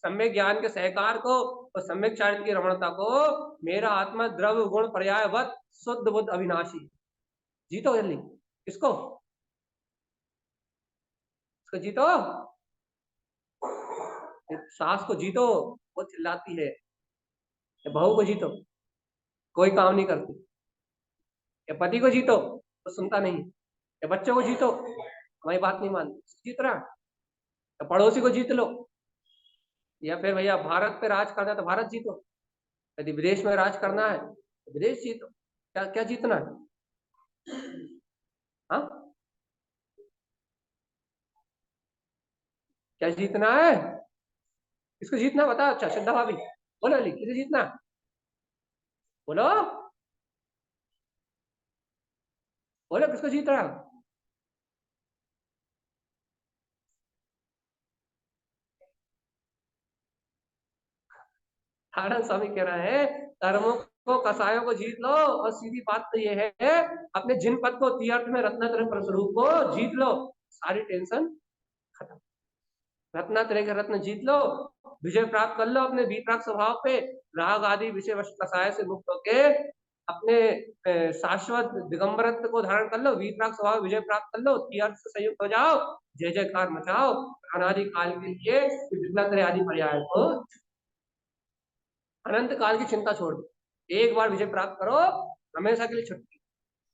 सम्यक ज्ञान के सहकार को और सम्यक चारित्र की रमणता को, मेरा आत्मा द्रव्य गुण पर्यायवत शुद्ध बुद्ध अविनाशी, जीतो जल्दी इसको, इसको जीतो, सास को जीतो वो चिल्लाती है, बहू को जीतो कोई काम नहीं करती, या पति को जीतो तो सुनता नहीं, या बच्चों को जीतो हमारी बात नहीं मानती, जीत रहा, या पड़ोसी को जीत लो, या फिर भैया भारत पे राज करना तो भारत जीतो, यदि विदेश में राज करना है तो विदेश जीतो। क्या क्या जीतना है? हाँ, क्या जीतना है? किसको जीतना है बता। अच्छा श्रद्धा भाभी, बोलो अली, किसे जीतना है? बोलो, बोलो किसको जीत रहा है? आनंद स्वामी कह रहे हैं कर्मों को, कसायों को जीत लो, और सीधी बात तो ये है अपने जिन पद को, तीर्थ में रत्नत्र स्वरूप को जीत लो, सारी टेंशन खत्म। रत्नात्रय के रत्न जीत लो, विजय प्राप्त कर लो अपने वीतराग स्वभाव पे, राग आदि विषय वश कसाय से मुक्त होके अपने शाश्वत दिगंबरत्व को धारण कर लो, वीतराग स्वभाव विजय प्राप्त कर लो, तीर्थ से संयुक्त हो जाओ, जय जयकार मचाओ अनादि काल के लिए विघ्नत्रय आदि पर्याय को, अनंत काल की चिंता छोड़ दो, एक बार विजय प्राप्त करो, हमेशा के लिए छुट्टी,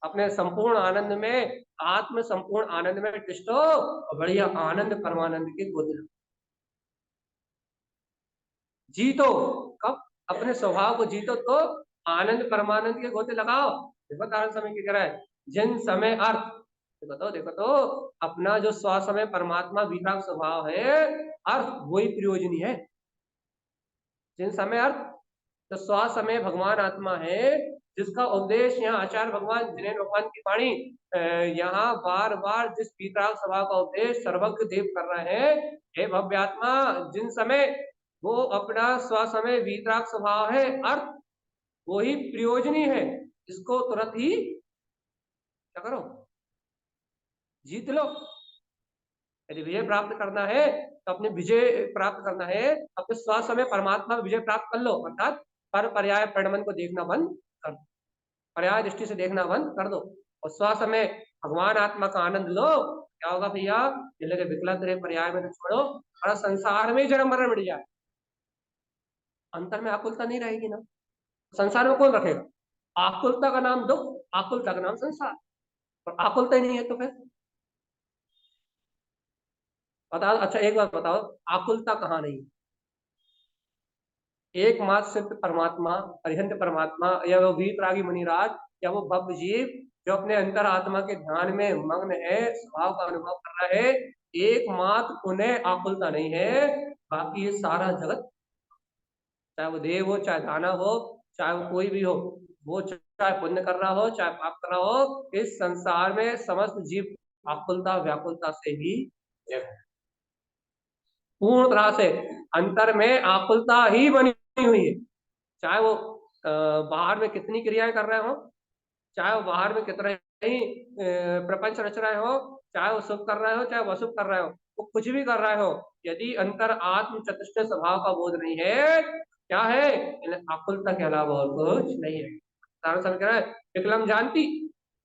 अपने संपूर्ण आनंद में, आत्म संपूर्ण आनंद में टिष्ठो और बढ़िया आनंद परमानंद के गोद जीतो। कब? अपने स्वभाव को जीतो तो आनंद परमानंद के गोते लगाओ। देखो कारण समय की कह रहा है, जिन समय अर्थ, देखो तो अपना जो स्व समय परमात्मा विराग स्वभाव है, अर्थ वही प्रयोजनी है। जिन समय अर्थ, तो स्व समय भगवान आत्मा है, जिसका उपदेश यहाँ आचार्य भगवान जिनेन्द्र भगवान की वाणी यहाँ बार बार जिस वितराग स्वभाव का उपदेश सर्वज्ञ देव कर रहे हैं, हे भव्यात्मा, जिन समय वो अपना स्व समय वितराग स्वभाव है, अर्थ वही प्रयोजनी है, इसको तुरंत ही क्या करो, जीत लो। यदि विजय प्राप्त करना है तो अपने विजय प्राप्त करना है, अपने स्व समय परमात्मा विजय प्राप्त कर लो, अर्थात पर पर्याय प्रणमन को देखना बंद कर दो, पर्याय दृष्टि से देखना बंद कर दो, और स्व समय भगवान आत्मा का आनंद लो। क्या होगा भैया, ये लगे विकला तेरे पर्याय में तो छोड़ो, और संसार में जन्म मरण मिट जाए, अंतर में आकुलता नहीं रहेगी ना, संसार में कौन रखेगा? आकुलता का नाम दुख, आकुलता का नाम संसार, और आकुलता ही नहीं है तो फिर बताओ। अच्छा एक बात बताओ, आकुलता कहाँ नहीं? एकमात्र सिर्फ परमात्मा, अरिहंत परमात्मा, या वो वीतरागी मुनिराज, या वो भव्य जीव जो अपने अंतर आत्मा के ध्यान में मग्न है, स्वभाव का अनुभव कर रहा है, एकमात्र उन्हें आकुलता नहीं है। बाकी ये सारा जगत, चाहे वो देव हो, चाहे दानव हो, चाहे वो कोई भी हो, वो चाहे पुण्य कर रहा हो, चाहे पाप कर रहा हो, इस संसार में समस्त जीव आकुलता व्याकुलता से ही पूर्ण तरह से अंतर में आकुलता ही बनी हुई है। चाहे वो बाहर में कितनी क्रियाएं कर रहे हो, चाहे वो बाहर में कितना ही प्रपंच रच रहे हो, चाहे वो शुभ कर रहे हो चाहे वो अशुभ कर रहे हो, वो कुछ भी कर रहे हो, यदि अंतर आत्म चतुष्ट स्वभाव का बोध नहीं है, क्या है? आकुलता के अलावा और कुछ नहीं है। उदाहरण समझ रहे हैं, विकलम जानती,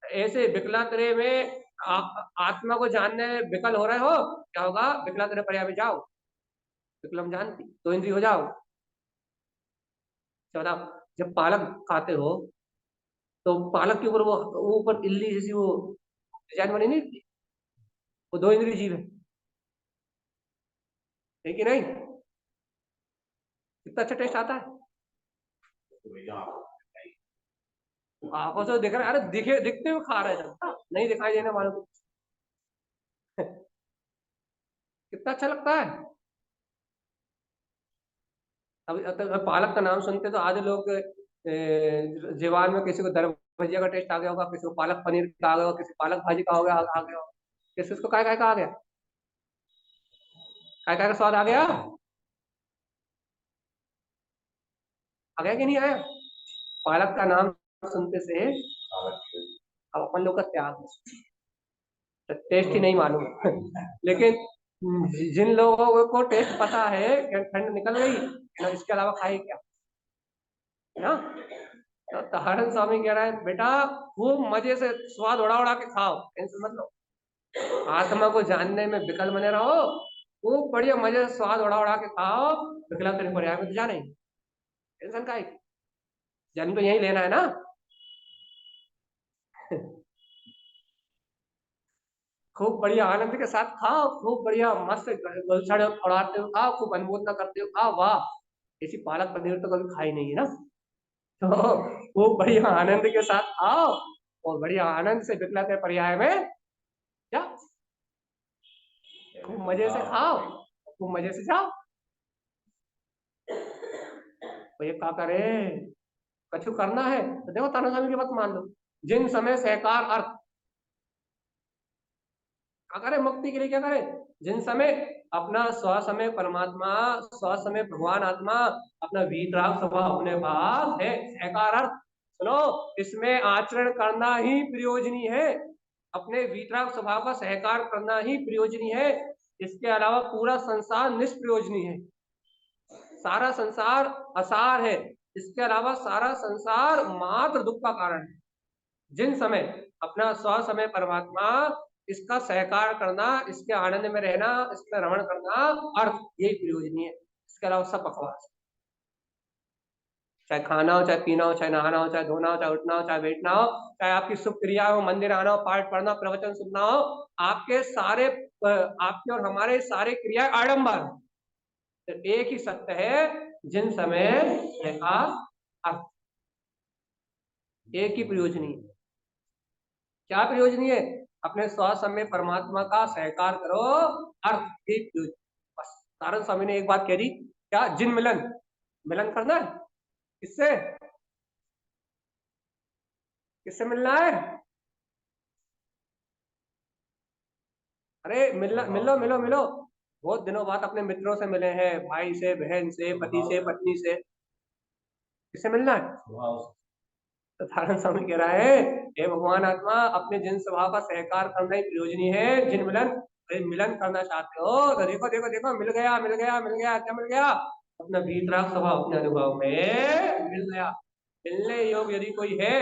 ऐसे विकलांतरे में आत्मा को जानने विकल हो रहे हो, क्या होगा? विकलांतरे पर्याय में जाओ, विकलम जानती तो इंद्रिय हो जाओ। चौदह, जब पालक खाते हो तो पालक के ऊपर वो ऊपर इल्ली जैसी वो डिजाइन बनी नहीं थी? वो दो इंद्रिय जीव है कि नहीं? कितना अच्छा टेस्ट आता है, आंखों से दिख रहा है, अरे दिखे दिखते हुए खा रहे हैं, नहीं दिखाई देने वालों को कितना अच्छा लगता है। अब पालक का नाम सुनते तो आधे लोग जीवान में किसी को दर भजिया का टेस्ट आ गया होगा, किसी को पालक पनीर का आ गया होगा, किसी को पालक भाजी का हो गया, आ गया होगा, किसी को काय काय का आ गया, काय काय का स्वाद आ गया, आ गया कि नहीं आया? पालक का नाम सुनते से अब अपन लोग का त्याग है, टेस्ट ही नहीं मालूम लेकिन जिन लोगों को टेस्ट पता है कि ठंड निकल गई ना, इसके अलावा खाए क्या ना। तो हरण स्वामी कह रहा है बेटा, खूब मजे से स्वाद उड़ा उड़ा के खाओ, टेंशन मत लो, आत्मा को जानने में विकल बने रहो, खूब बढ़िया मजे से स्वाद उड़ा उड़ा के खाओ, विकला तेरे पर्याय में तो जा नहीं, टेंशन का है, जन्म तो यही लेना है ना खूब बढ़िया आनंद के साथ खाओ, खूब बढ़िया मस्त गुलछड़ उड़ाते हो खाओ, खूब अनुमोदना करते हो खाओ, वाह, ऐसी पालक पनीर तो कभी खाई नहीं है ना। तो वो बढ़िया आनंद के साथ आओ और बढ़िया आनंद से बिकलाते पर्याय में क्या खूब मजे से खाओ, खूब मजे से जाओ। तो ये क्या करे, कछु करना है तो देखो ताना स्वामी की बात मान लो। जिन समय सहकार अर्थ क्या करे, मुक्ति के लिए क्या करे, जिन समय अपना स्व समय परमात्मा, स्व समय भगवान आत्मा, अपना वीतराग स्वभाव अपने पास है। सहकार अर्थ सुनो, इसमें आचरण करना ही प्रयोजनी है। अपने वीतराग स्वभाव का सहकार करना ही प्रयोजनी है। इसके अलावा पूरा संसार निष्प्रयोजनी है। सारा संसार असार है, इसके अलावा सारा संसार मात्र दुख का कारण है। जिन समय अपना स्व समय परमात्मा, इसका सहकार करना, इसके आनंद में रहना, इसमें रमण करना, अर्थ यही प्रयोजनीय है। इसके अलावा सब बकवास। चाहे खाना हो, चाहे पीना हो, चाहे नहाना हो, चाहे धोना हो, चाहे उठना हो, चाहे बैठना हो, चाहे आपकी शुभ क्रिया हो, मंदिर आना हो, पाठ पढ़ना, प्रवचन सुनना हो, आपके सारे आपके और हमारे सारे क्रिया आडंबर। तो एक ही सत्य है, जिन समय अर्थ एक ही प्रयोजनीय। क्या प्रयोजनीय है, अपने स्व समय परमात्मा का सहकार करो, अर्थ ही प्रयोजन। बस नारायण स्वामी ने एक बात कह दी, क्या, जिन मिलन, मिलन करना है किससे, किससे मिलना है, अरे मिलना, मिलो मिलो मिलो। बहुत दिनों बाद अपने मित्रों से मिले हैं, भाई से, बहन से, पति से, पत्नी से, किससे मिलना है। तो नारायण स्वामी कह रहा है, हे भगवान आत्मा, अपने जिन स्वभाव का सहकार करना ही प्रयोजनी है। जिन मिलन, अरे मिलन करना चाहते हो तो देखो देखो देखो, मिल गया मिल गया मिल गया, क्या मिल गया, अपना भीतराग स्वभाव अपने अनुभव में मिल गया। मिलने योग यदि कोई है,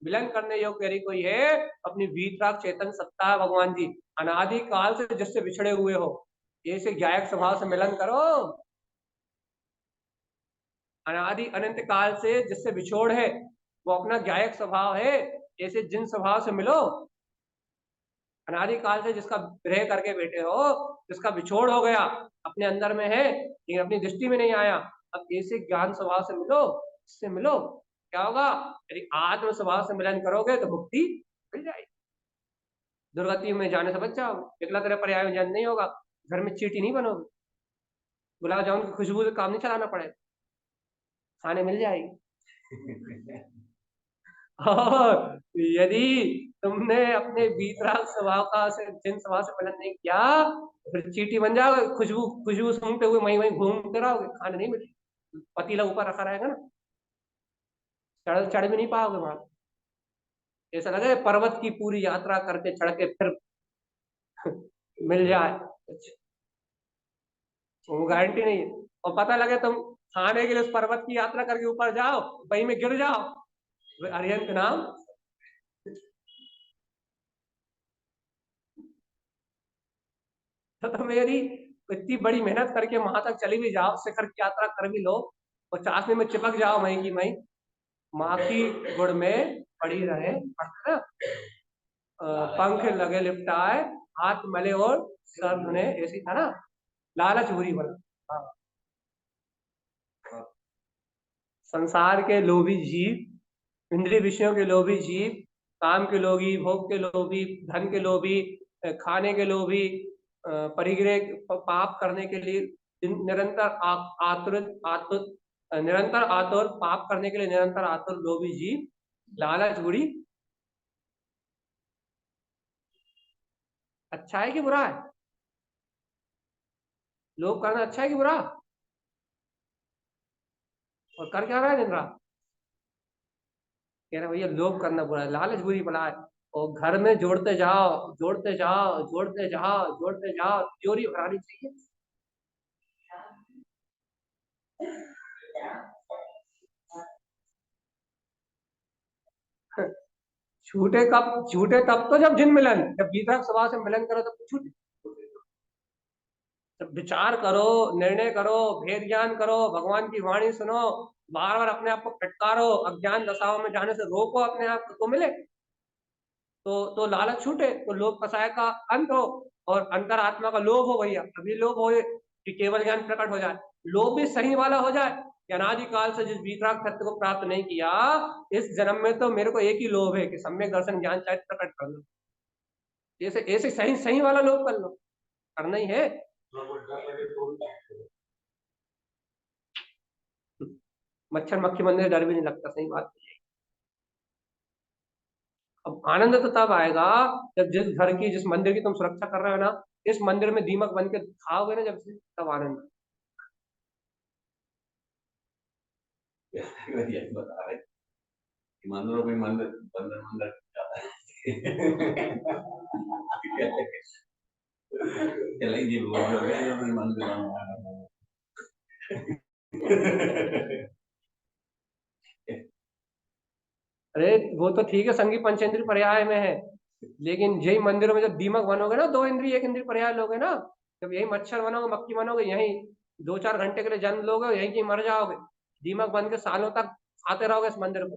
मिलन करने योग यदि कोई है, अपनी भीतराग चेतन सत्ता भगवान जी, अनादि काल से जिससे बिछड़े हुए हो, ऐसे गायक स्वभाव से मिलन करो। अनादि अनंत काल से जिससे बिछोड़ है, वो अपना गायक स्वभाव है, ऐसे जिन स्वभाव से मिलो। अनादि काल से जिसका विरह करके बैठे हो, जिसका बिछोड़ हो गया, अपने अंदर में है लेकिन अपनी दृष्टि में नहीं आया, अब ऐसे ज्ञान स्वभाव से मिलो, इससे मिलो। क्या होगा, यदि आत्म स्वभाव से मिलन करोगे तो मुक्ति मिल जाएगी। दुर्गति में जाने से बच जाओगे, एकला तेरे पर्याय में जान नहीं होगा, घर में चीटी नहीं बनोगे, गुलाब जामुन की खुशबू से काम नहीं चलाना पड़ेगा, खाने मिल जाएगी। और यदि तुमने अपने वीतराग स्वभाव का से जिन स्वभाव से मिलन नहीं किया, तो फिर चीटी बन जाओगे, खुशबू खुशबू सूंघते हुए वहीं वहीं घूमते रहोगे, खाने नहीं मिलेगी, पतीला ऊपर रखा रहेगा ना, चढ़ चढ़ भी नहीं पाओगे वहां। ऐसा लगे पर्वत की पूरी यात्रा करके चढ़ के फिर मिल जाए, अच्छा, वो गारंटी नहीं है। और पता लगे तुम खाने के लिए उस पर्वत की यात्रा करके ऊपर जाओ, वहीं में गिर जाओ, अरिहंत नाम। तो तुम यदि इतनी बड़ी मेहनत करके वहां तक चली भी जाओ, शिखर की यात्रा कर भी लो, और चाशनी में चिपक जाओ वहीं की वहीं, माँ की गुड़ में पड़ी रहे, है ना, पंख लगे लिपटाए, हाथ मले और सर धुने, ऐसी था ना, लालच बुरी बना। हाँ। संसार के लोभी जीव, इंद्रिय विषयों के लोभी जीव, काम के लोभी, भोग के लोभी, धन के लोभी, खाने के लोभी, परिग्रह पाप करने के लिए निरंतर आतुर आतुर, निरंतर आतुर पाप करने के लिए निरंतर आतुर लोभी जीव, लालच बुरी। अच्छा है कि बुरा है, लोभ करना अच्छा है कि बुरा, और कर क्या रहा है दिन रात, कह रहे भैया लोभ करना बुरा है, लालच बुरी बला है। और घर में जोड़ते जाओ जोड़ते जाओ जोड़ते जाओ जोड़ते जाओ, तिजोरी भरानी चाहिए। छूटे कब, छूटे तब तो जब जिन मिलन, जब भीतरक स्वभाव से मिलन करो तब तो छूटे। जब विचार करो, निर्णय करो, भेद ज्ञान करो, भगवान की वाणी सुनो, बार बार अपने आप को फटकारो, अज्ञान दशाओं में जाने से रोको अपने आप को, तो मिले। तो लालच छूटे, तो लोभ कसाय का अंत हो, और अंतरात्मा का लोभ हो भैया, अभी लोभ हो कि केवल ज्ञान प्रकट हो जाए, लोभ भी सही वाला हो जाए, कि अनादिकाल से जिस वीतराग सत्य को प्राप्त नहीं किया, इस जन्म में तो मेरे को एक ही लोभ है कि सम्यक दर्शन ज्ञान चरित्र प्रकट कर लो। ऐसे ऐसे सही सही वाला लोभ कर लो, करना ही है। मच्छर मक्खी मंदिर डर भी नहीं लगता, सही बात है। अब आनंद तो तब आएगा जब जिस घर की जिस मंदिर की तुम सुरक्षा कर रहे हो ना, इस मंदिर में दीमक बन के खाओगे ना, जब से तब आनंद। बता रहे मंदिरों में मंदिर बंदर मंदिर जी बोल रहे हैं मंदिर अरे वो तो ठीक है, संगी पंचेंद्रिय पर्याय में है, लेकिन यही मंदिरों में जब दीमक बनोगे ना, दो इंद्रिय एक इंद्रिय पर्याय लोगे ना, जब यही मच्छर बनोगे मक्खी बनोगे, यही 2-4 घंटे के लिए जन्म लोगे, यहीं की मर जाओगे, दीमक बन के सालों तक खाते रहोगे इस मंदिर को,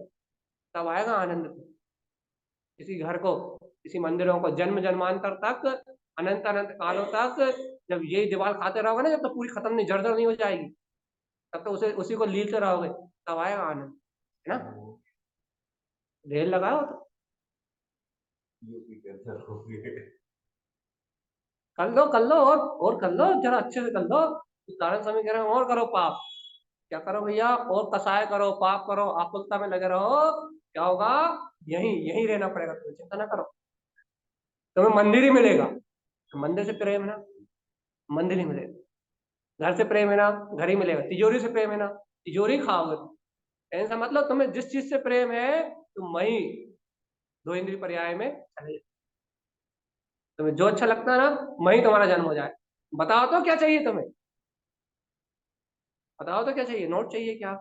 तब आएगा आनंद। किसी घर को, किसी मंदिरों को जन्म जन्मांतर तक, अनंत अनंत कालों तक जब यही दीवार खाते रहोगे ना, जब तक पूरी खत्म नहीं, जर्जर नहीं हो जाएगी, तब तक उसे उसी को लीलते रहोगे, तब आएगा आनंद, है ना। ढेर लगाओ तो कर लो और कर लो, जरा अच्छे से कर लो। कारण समय कह रहे हैं और करो पाप, क्या करो भैया, और कसाय करो, पाप करो, आकुलता में लगे रहो, क्या होगा, यही यही रहना पड़ेगा, तुम्हें चिंता ना करो, तुम्हें मंदिर ही मिलेगा। मंदिर से प्रेम है ना, मंदिर ही मिलेगा। घर से प्रेम है ना, घर ही मिलेगा। तिजोरी से प्रेम है ना, तिजोरी खाओगे तुम। ऐसा मतलब तुम्हें जिस चीज से प्रेम है, तुम वही दो इंद्रिय पर्याय में चले जाओ। तुम्हें जो अच्छा लगता है ना, वही तुम्हारा जन्म हो जाए। बताओ तो क्या चाहिए तुम्हें, बताओ तो क्या चाहिए, नोट चाहिए क्या?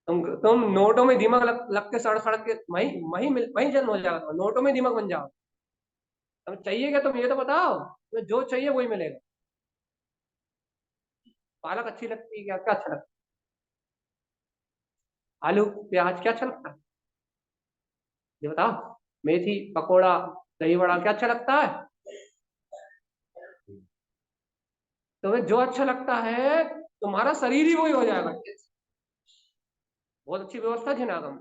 तुम नोटों में दिमाग लग के सड़ सड़ के वही वही वही जन्म हो जाएगा, नोटों में दिमाग बन जाओ। तुम्हें चाहिए क्या, तुम ये तो बताओ, तुम्हें जो चाहिए वही मिलेगा। पालक अच्छी लगती है क्या, क्या अच्छा लगता है, आलू प्याज क्या अच्छा लगता है, ये बताओ। मेथी पकोड़ा दही बड़ा क्या अच्छा लगता है? तुम्हें जो अच्छा लगता है, तुम्हारा शरीर ही वही हो जाएगा। बहुत अच्छी व्यवस्था है जिनागम।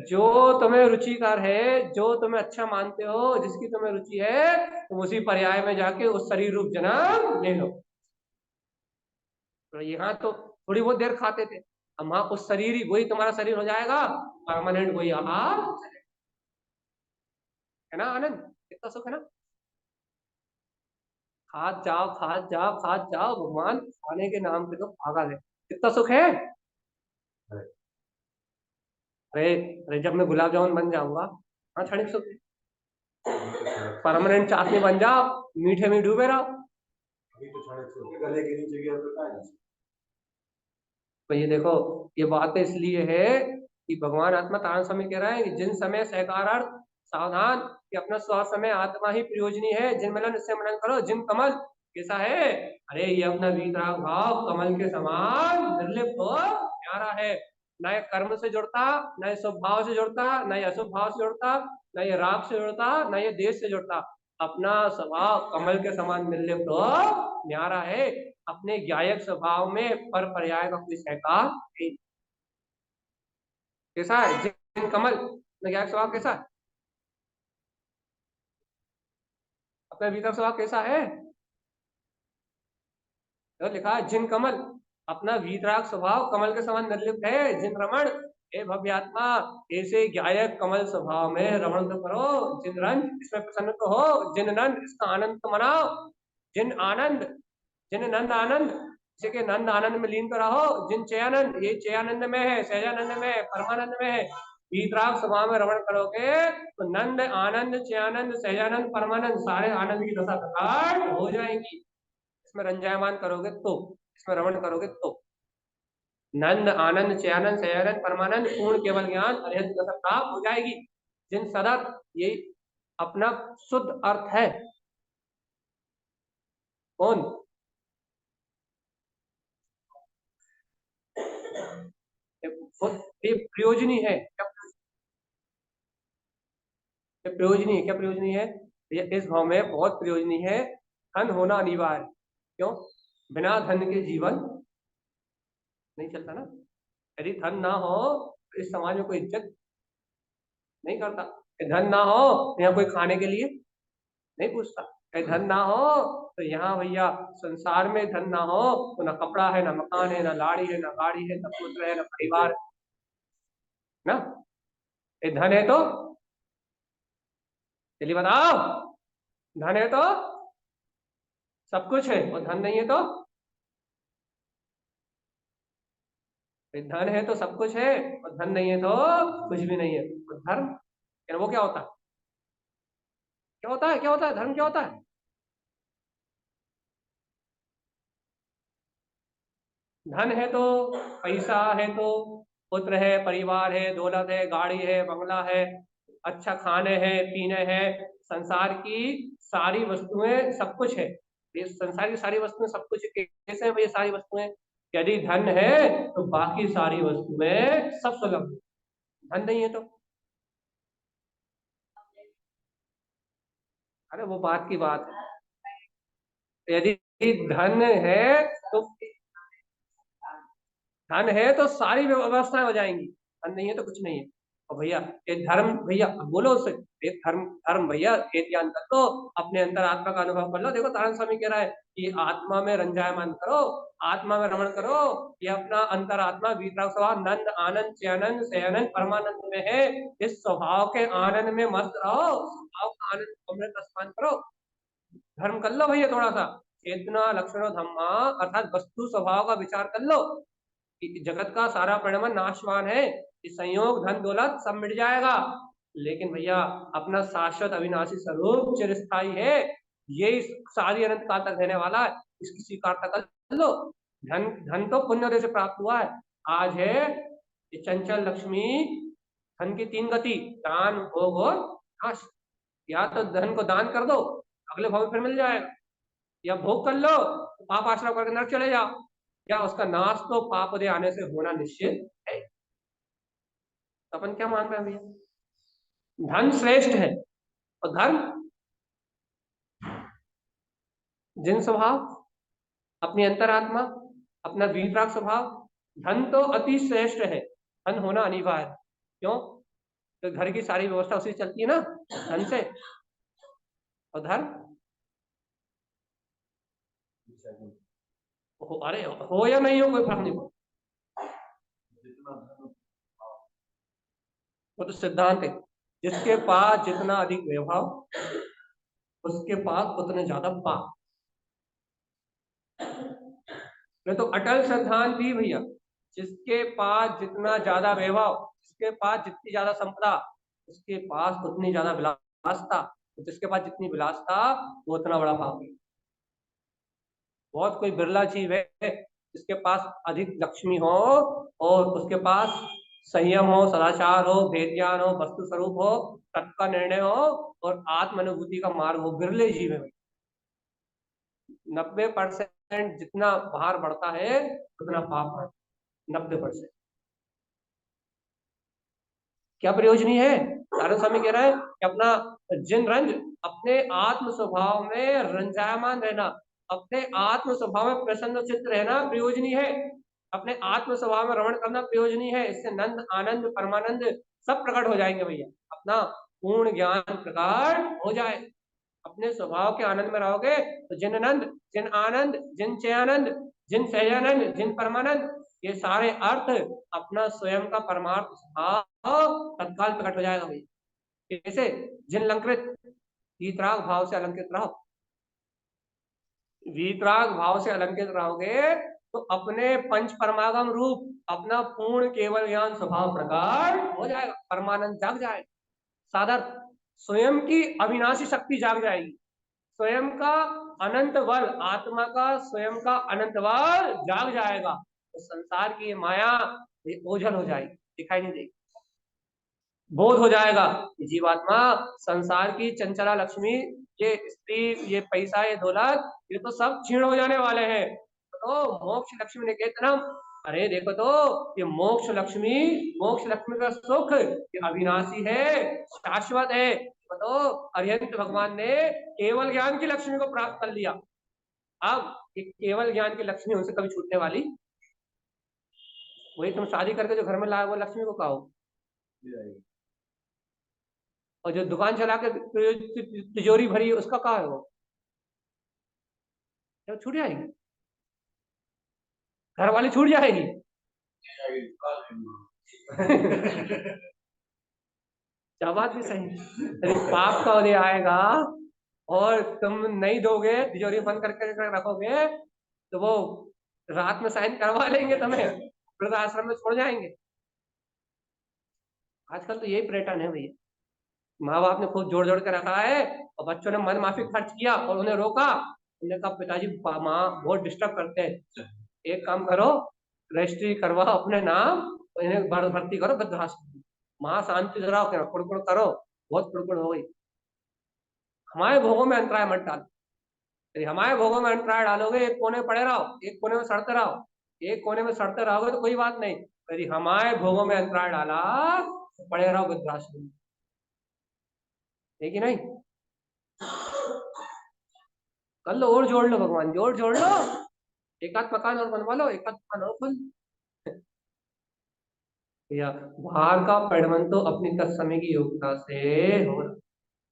जो तुम्हें रुचिकर है, जो तुम्हें अच्छा मानते हो, जिसकी तुम्हें रुचि है, तुम उसी पर्याय में जाके उस शरीर रूप जन्म ले लो। तो यहाँ तो थोड़ी बहुत देर खाते थे, अब वहां उस शरीर ही वही तुम्हारा शरीर हो जाएगा, परमानेंट वही आहार, है ना आनंद, कितना सुख है ना। खाद जाओ खाद जाओ, भगवान खाने के नाम पे तो पागल है, कितना सुख है। अरे अरे जब मैं गुलाब जामुन बन जाऊंगा, हाँ क्षणिक सुख, परमानेंट चाशनी बन जाओ, मीठे में डूबे रहो। तो ये देखो, ये बात इसलिए है कि भगवान आत्मा तारण समय कह रहा है कि जिन समय सहकारार्थ सावधान, कि अपना स्व समय आत्मा ही प्रयोजनी है, जिन मिलन इससे मनन करो, जिन कमल कैसा है, अरे ये अपना वीतराग भाव कमल के समान निर्लिप्त हो प्यारा है, न ये कर्म से जुड़ता, न ये शुभ भाव से जुड़ता, न ये अशुभ भाव से जुड़ता, न ये राग से जुड़ता, न ये देश से जुड़ता, अपना स्वभाव कमल के समान निर्लिप्त हो न्यारा है, अपने ज्ञायक स्वभाव में पर पर्याय का कोई सहकार नहीं। कैसा है जिन कमल, अपना ज्ञायक स्वभाव कैसा है, अपने भीतर स्वभाव कैसा है, तो लिखा है जिन कमल, अपना वीतराग स्वभाव कमल के समान निर्लिप्त है, जिन रमण, हे भव्यात्मा, ऐसे ज्ञायक कमल स्वभाव में रमण तो करो, जिन रंज इसमें प्रसन्न तो हो, जिन नंद इसका आनंद तो मनाओ, जिन आनंद, जिन नंद आनंद, इसी के नंद आनंद में लीन तो रहो, जिन चयानंद, ये चयानंद में है, सहजानंद में है, परमानंद में है, वीतराग स्वभाव में रमण करोगे तो नंद आनंद चयानंद सहजानंद परमानंद सारे आनंद की दशा प्रकट हो जाएंगी। इसमें रंजायमान करोगे तो, इसमें रमण करोगे तो नंद आनंद चयानंद सहजानंद परमानंद पूर्ण केवल ज्ञान अरहत दशा प्राप्त हो जाएगी। जिन सदा, ये अपना शुद्ध अर्थ है, कौन, ये प्रयोजनी है, क्या प्रयोजनी है, क्या प्रयोजनी है, ये इस भाव में बहुत प्रयोजनी है। धन होना अनिवार्य, क्यों, बिना धन के जीवन नहीं चलता ना। यदि धन ना हो तो इस समाज में कोई इज्जत नहीं करता। धन ना हो तो यहाँ कोई खाने के लिए नहीं पूछता। धन ना हो तो यहाँ भैया संसार में धन ना हो तो ना कपड़ा है, ना मकान है, ना लाड़ी है, ना गाड़ी है, ना पुत्र है, ना परिवार है ना। धन है तो जल्दी बताओ, धन है तो सब कुछ है, और धन नहीं है तो धन है तो सब कुछ है, और धन नहीं है तो कुछ भी नहीं है। और धर्म वो क्या होता है? क्या होता है? क्या होता है धर्म? क्या होता है? धन है तो, पैसा है तो, पुत्र है, परिवार है, दौलत है, गाड़ी है, बंगला है, अच्छा खाने हैं, पीने हैं, संसार की सारी वस्तुएं सब कुछ है। ये संसार की सारी वस्तुएं सब कुछ है। कैसे है भाई ये सारी वस्तुएं? यदि धन है तो बाकी सारी वस्तुएं सब सुलभ है। धन नहीं है तो, अरे वो बात की बात है। यदि धन है तो, धन है तो सारी व्यवस्थाएं हो जाएंगी, धन नहीं है तो कुछ नहीं है। और भैया ये धर्म, भैया बोलो उससे, ये धर्म, धर्म भैया ये ध्यान कर लो, अपने अंतर आत्मा का अनुभव कर लो। देखो तारण स्वामी कह रहा है कि आत्मा में रंजायमान करो, आत्मा में रमण करो। ये अपना अंतर आत्मा वीतराग स्वभाव नंद आनंद चैनंद सयानंद परमानंद में है। इस स्वभाव के आनंद में मस्त रहो, स्वभाव का आनंद अमृत स्नान करो। धर्म कर लो भैया थोड़ा सा, चेतना लक्षणों धम्मा अर्थात वस्तु स्वभाव का विचार कर लो कि जगत का सारा परिणाम नाशवान है, इस संयोग धन दौलत सब मिट जाएगा, लेकिन भैया अपना शाश्वत अविनाशी स्वरूप चिरस्थायी है, ये इस सारी अनंत काल तक रहने वाला है, इसकी स्वीकारता कर लो। धन, धन तो पुण्योदय से प्राप्त हुआ है। आज है ये चंचल लक्ष्मी, धन की तीन गति, दान भोग और नाश। या तो धन को दान कर दो, अगले भाव में फिर मिल जाएगा, या भोग कर लो तो पाप आश्रम करके नरक चले जाओ, या उसका नाश तो पाप उदय आने से होना निश्चित है। तो अपन क्या मान रहे हैं भैया? धन श्रेष्ठ है, और धर्म जिन स्वभाव, अपनी अंतरात्मा, अपना वीतराग स्वभाव। धन तो अति श्रेष्ठ है, धन होना अनिवार्य है। क्यों? तो घर की सारी व्यवस्था उसी से चलती है ना, धन से। और धर्म हो, अरे हो या नहीं हो कोई फर्क नहीं पड़ता, जितना धन वो तो सिद्धांत है। जिसके पास जितना अधिक वैभव, उसके पास उतने ज्यादा पाप। ये तो अटल सिद्धांत भी भैया, जिसके पास जितना ज्यादा वैभव, जिसके पास जितनी ज्यादा संपदा, उसके पास उतनी ज्यादा विलासता, जिसके पास जितनी विलासता वो उतना बड़ा पापी। बहुत कोई बिरला जीव है जिसके पास अधिक लक्ष्मी हो और उसके पास संयम हो, सदाचार हो, भेद ज्ञान हो, वस्तु स्वरूप हो, तत्व का निर्णय हो और आत्म अनुभूति का मार्ग हो। बिरले जीव है भाई। 90% जितना बाहर बढ़ता है उतना पाप बढ़ता, 90%। क्या प्रयोजनी है? नारायण स्वामी कह रहा है कि अपना जिन रंज, अपने आत्म स्वभाव में रंजायमान रहना, अपने आत्म स्वभाव में प्रसन्न चित्त रहना प्रयोजनी है। अपने आत्म स्वभाव में रमण करना प्रयोजनी है। इससे नंद आनंद परमानंद सब प्रकट हो जाएंगे भैया, अपना पूर्ण ज्ञान प्रकट हो जाए। अपने स्वभाव के आनंद में रहोगे तो जिन आनंद, जिन आनंद, जिन चयानंद, जिन सहजानंद, जिन परमानंद, ये सारे अर्थ अपना स्वयं का परमार्थ भाव तत्काल प्रकट हो जाएगा भाई। कैसे? जिन अलंकृत, वीतराग भाव से अलंकृत रहो, वीतराग भाव से अलंकृत रहोगे तो अपने पंच परमागम रूप अपना पूर्ण केवल ज्ञान स्वभाव प्रकट हो जाएगा, परमानंद जाग जाएगा, सादर स्वयं की अविनाशी शक्ति जाग जाएगी, स्वयं का अनंत बल, आत्मा का स्वयं का अनंत बल जाग जाएगा। तो संसार की ये माया ये ओझल हो जाएगी, दिखाई नहीं देगी। बोध हो जाएगा कि जीवात्मा संसार की चंचला लक्ष्मी, ये स्त्री, ये पैसा, ये दौलत, ये तो सब क्षीण हो जाने वाले हैं। तो मोक्ष लक्ष्मी ने कहते ना, अरे देखो तो ये मोक्ष लक्ष्मी, मोक्ष लक्ष्मी का सुख ये अविनाशी है, शाश्वत है। तो अरिहंत भगवान ने केवल ज्ञान की लक्ष्मी को प्राप्त कर लिया। अब ये केवल ज्ञान की लक्ष्मी उनसे कभी छूटने वाली, वही तुम शादी करके जो घर में लाए वो लक्ष्मी को कहो, और जो दुकान चला के तिजोरी भरी है उसका कहा है वो, जब छूट जाएगी, घर वाली छूट जाएगी। क्या बात भी सही, यदि पाप का उदय आएगा और तुम नहीं दोगे, तिजोरी बंद करके रखोगे, तो वो रात में साइन करवा लेंगे, तुम्हें वृद्धाश्रम में छोड़ जाएंगे। आजकल तो यही पर्यटन है भैया, माँ बाप ने खूब जोड़ जोड़ के रखा है और बच्चों ने मन माफी खर्च किया और उन्हें रोका, उन्होंने कहा पिताजी माँ बहुत डिस्टर्ब करते हैं, एक काम करो, रजिस्ट्री करवाओ अपने नाम और इन्हें भर्ती करो वृद्धाश्रम में। माँ शांति से रहो, क्या कुड़कुड़ करो, बहुत कुड़कुड़ हो गई। हमारे भोगों में अंतराय मत डालो, यदि हमारे भोगों में अंतराय डालोगे, एक कोने में पड़े रहो, एक कोने में सड़ते रहो, एक कोने में सड़ते रहोगे तो कोई बात नहीं, यदि हमारे भोगों में अंतराय डाला तो पड़े रहो वृद्धाश्रम में, है कि नहीं? कर लो और जोड़ लो, भगवान जोड़ जोड़ लो, एक आध मकान और बनवा लो, एक आध मकान और खोल। या बाहर का परिणमन तो अपनी तत्समय की योग्यता से हो रहा,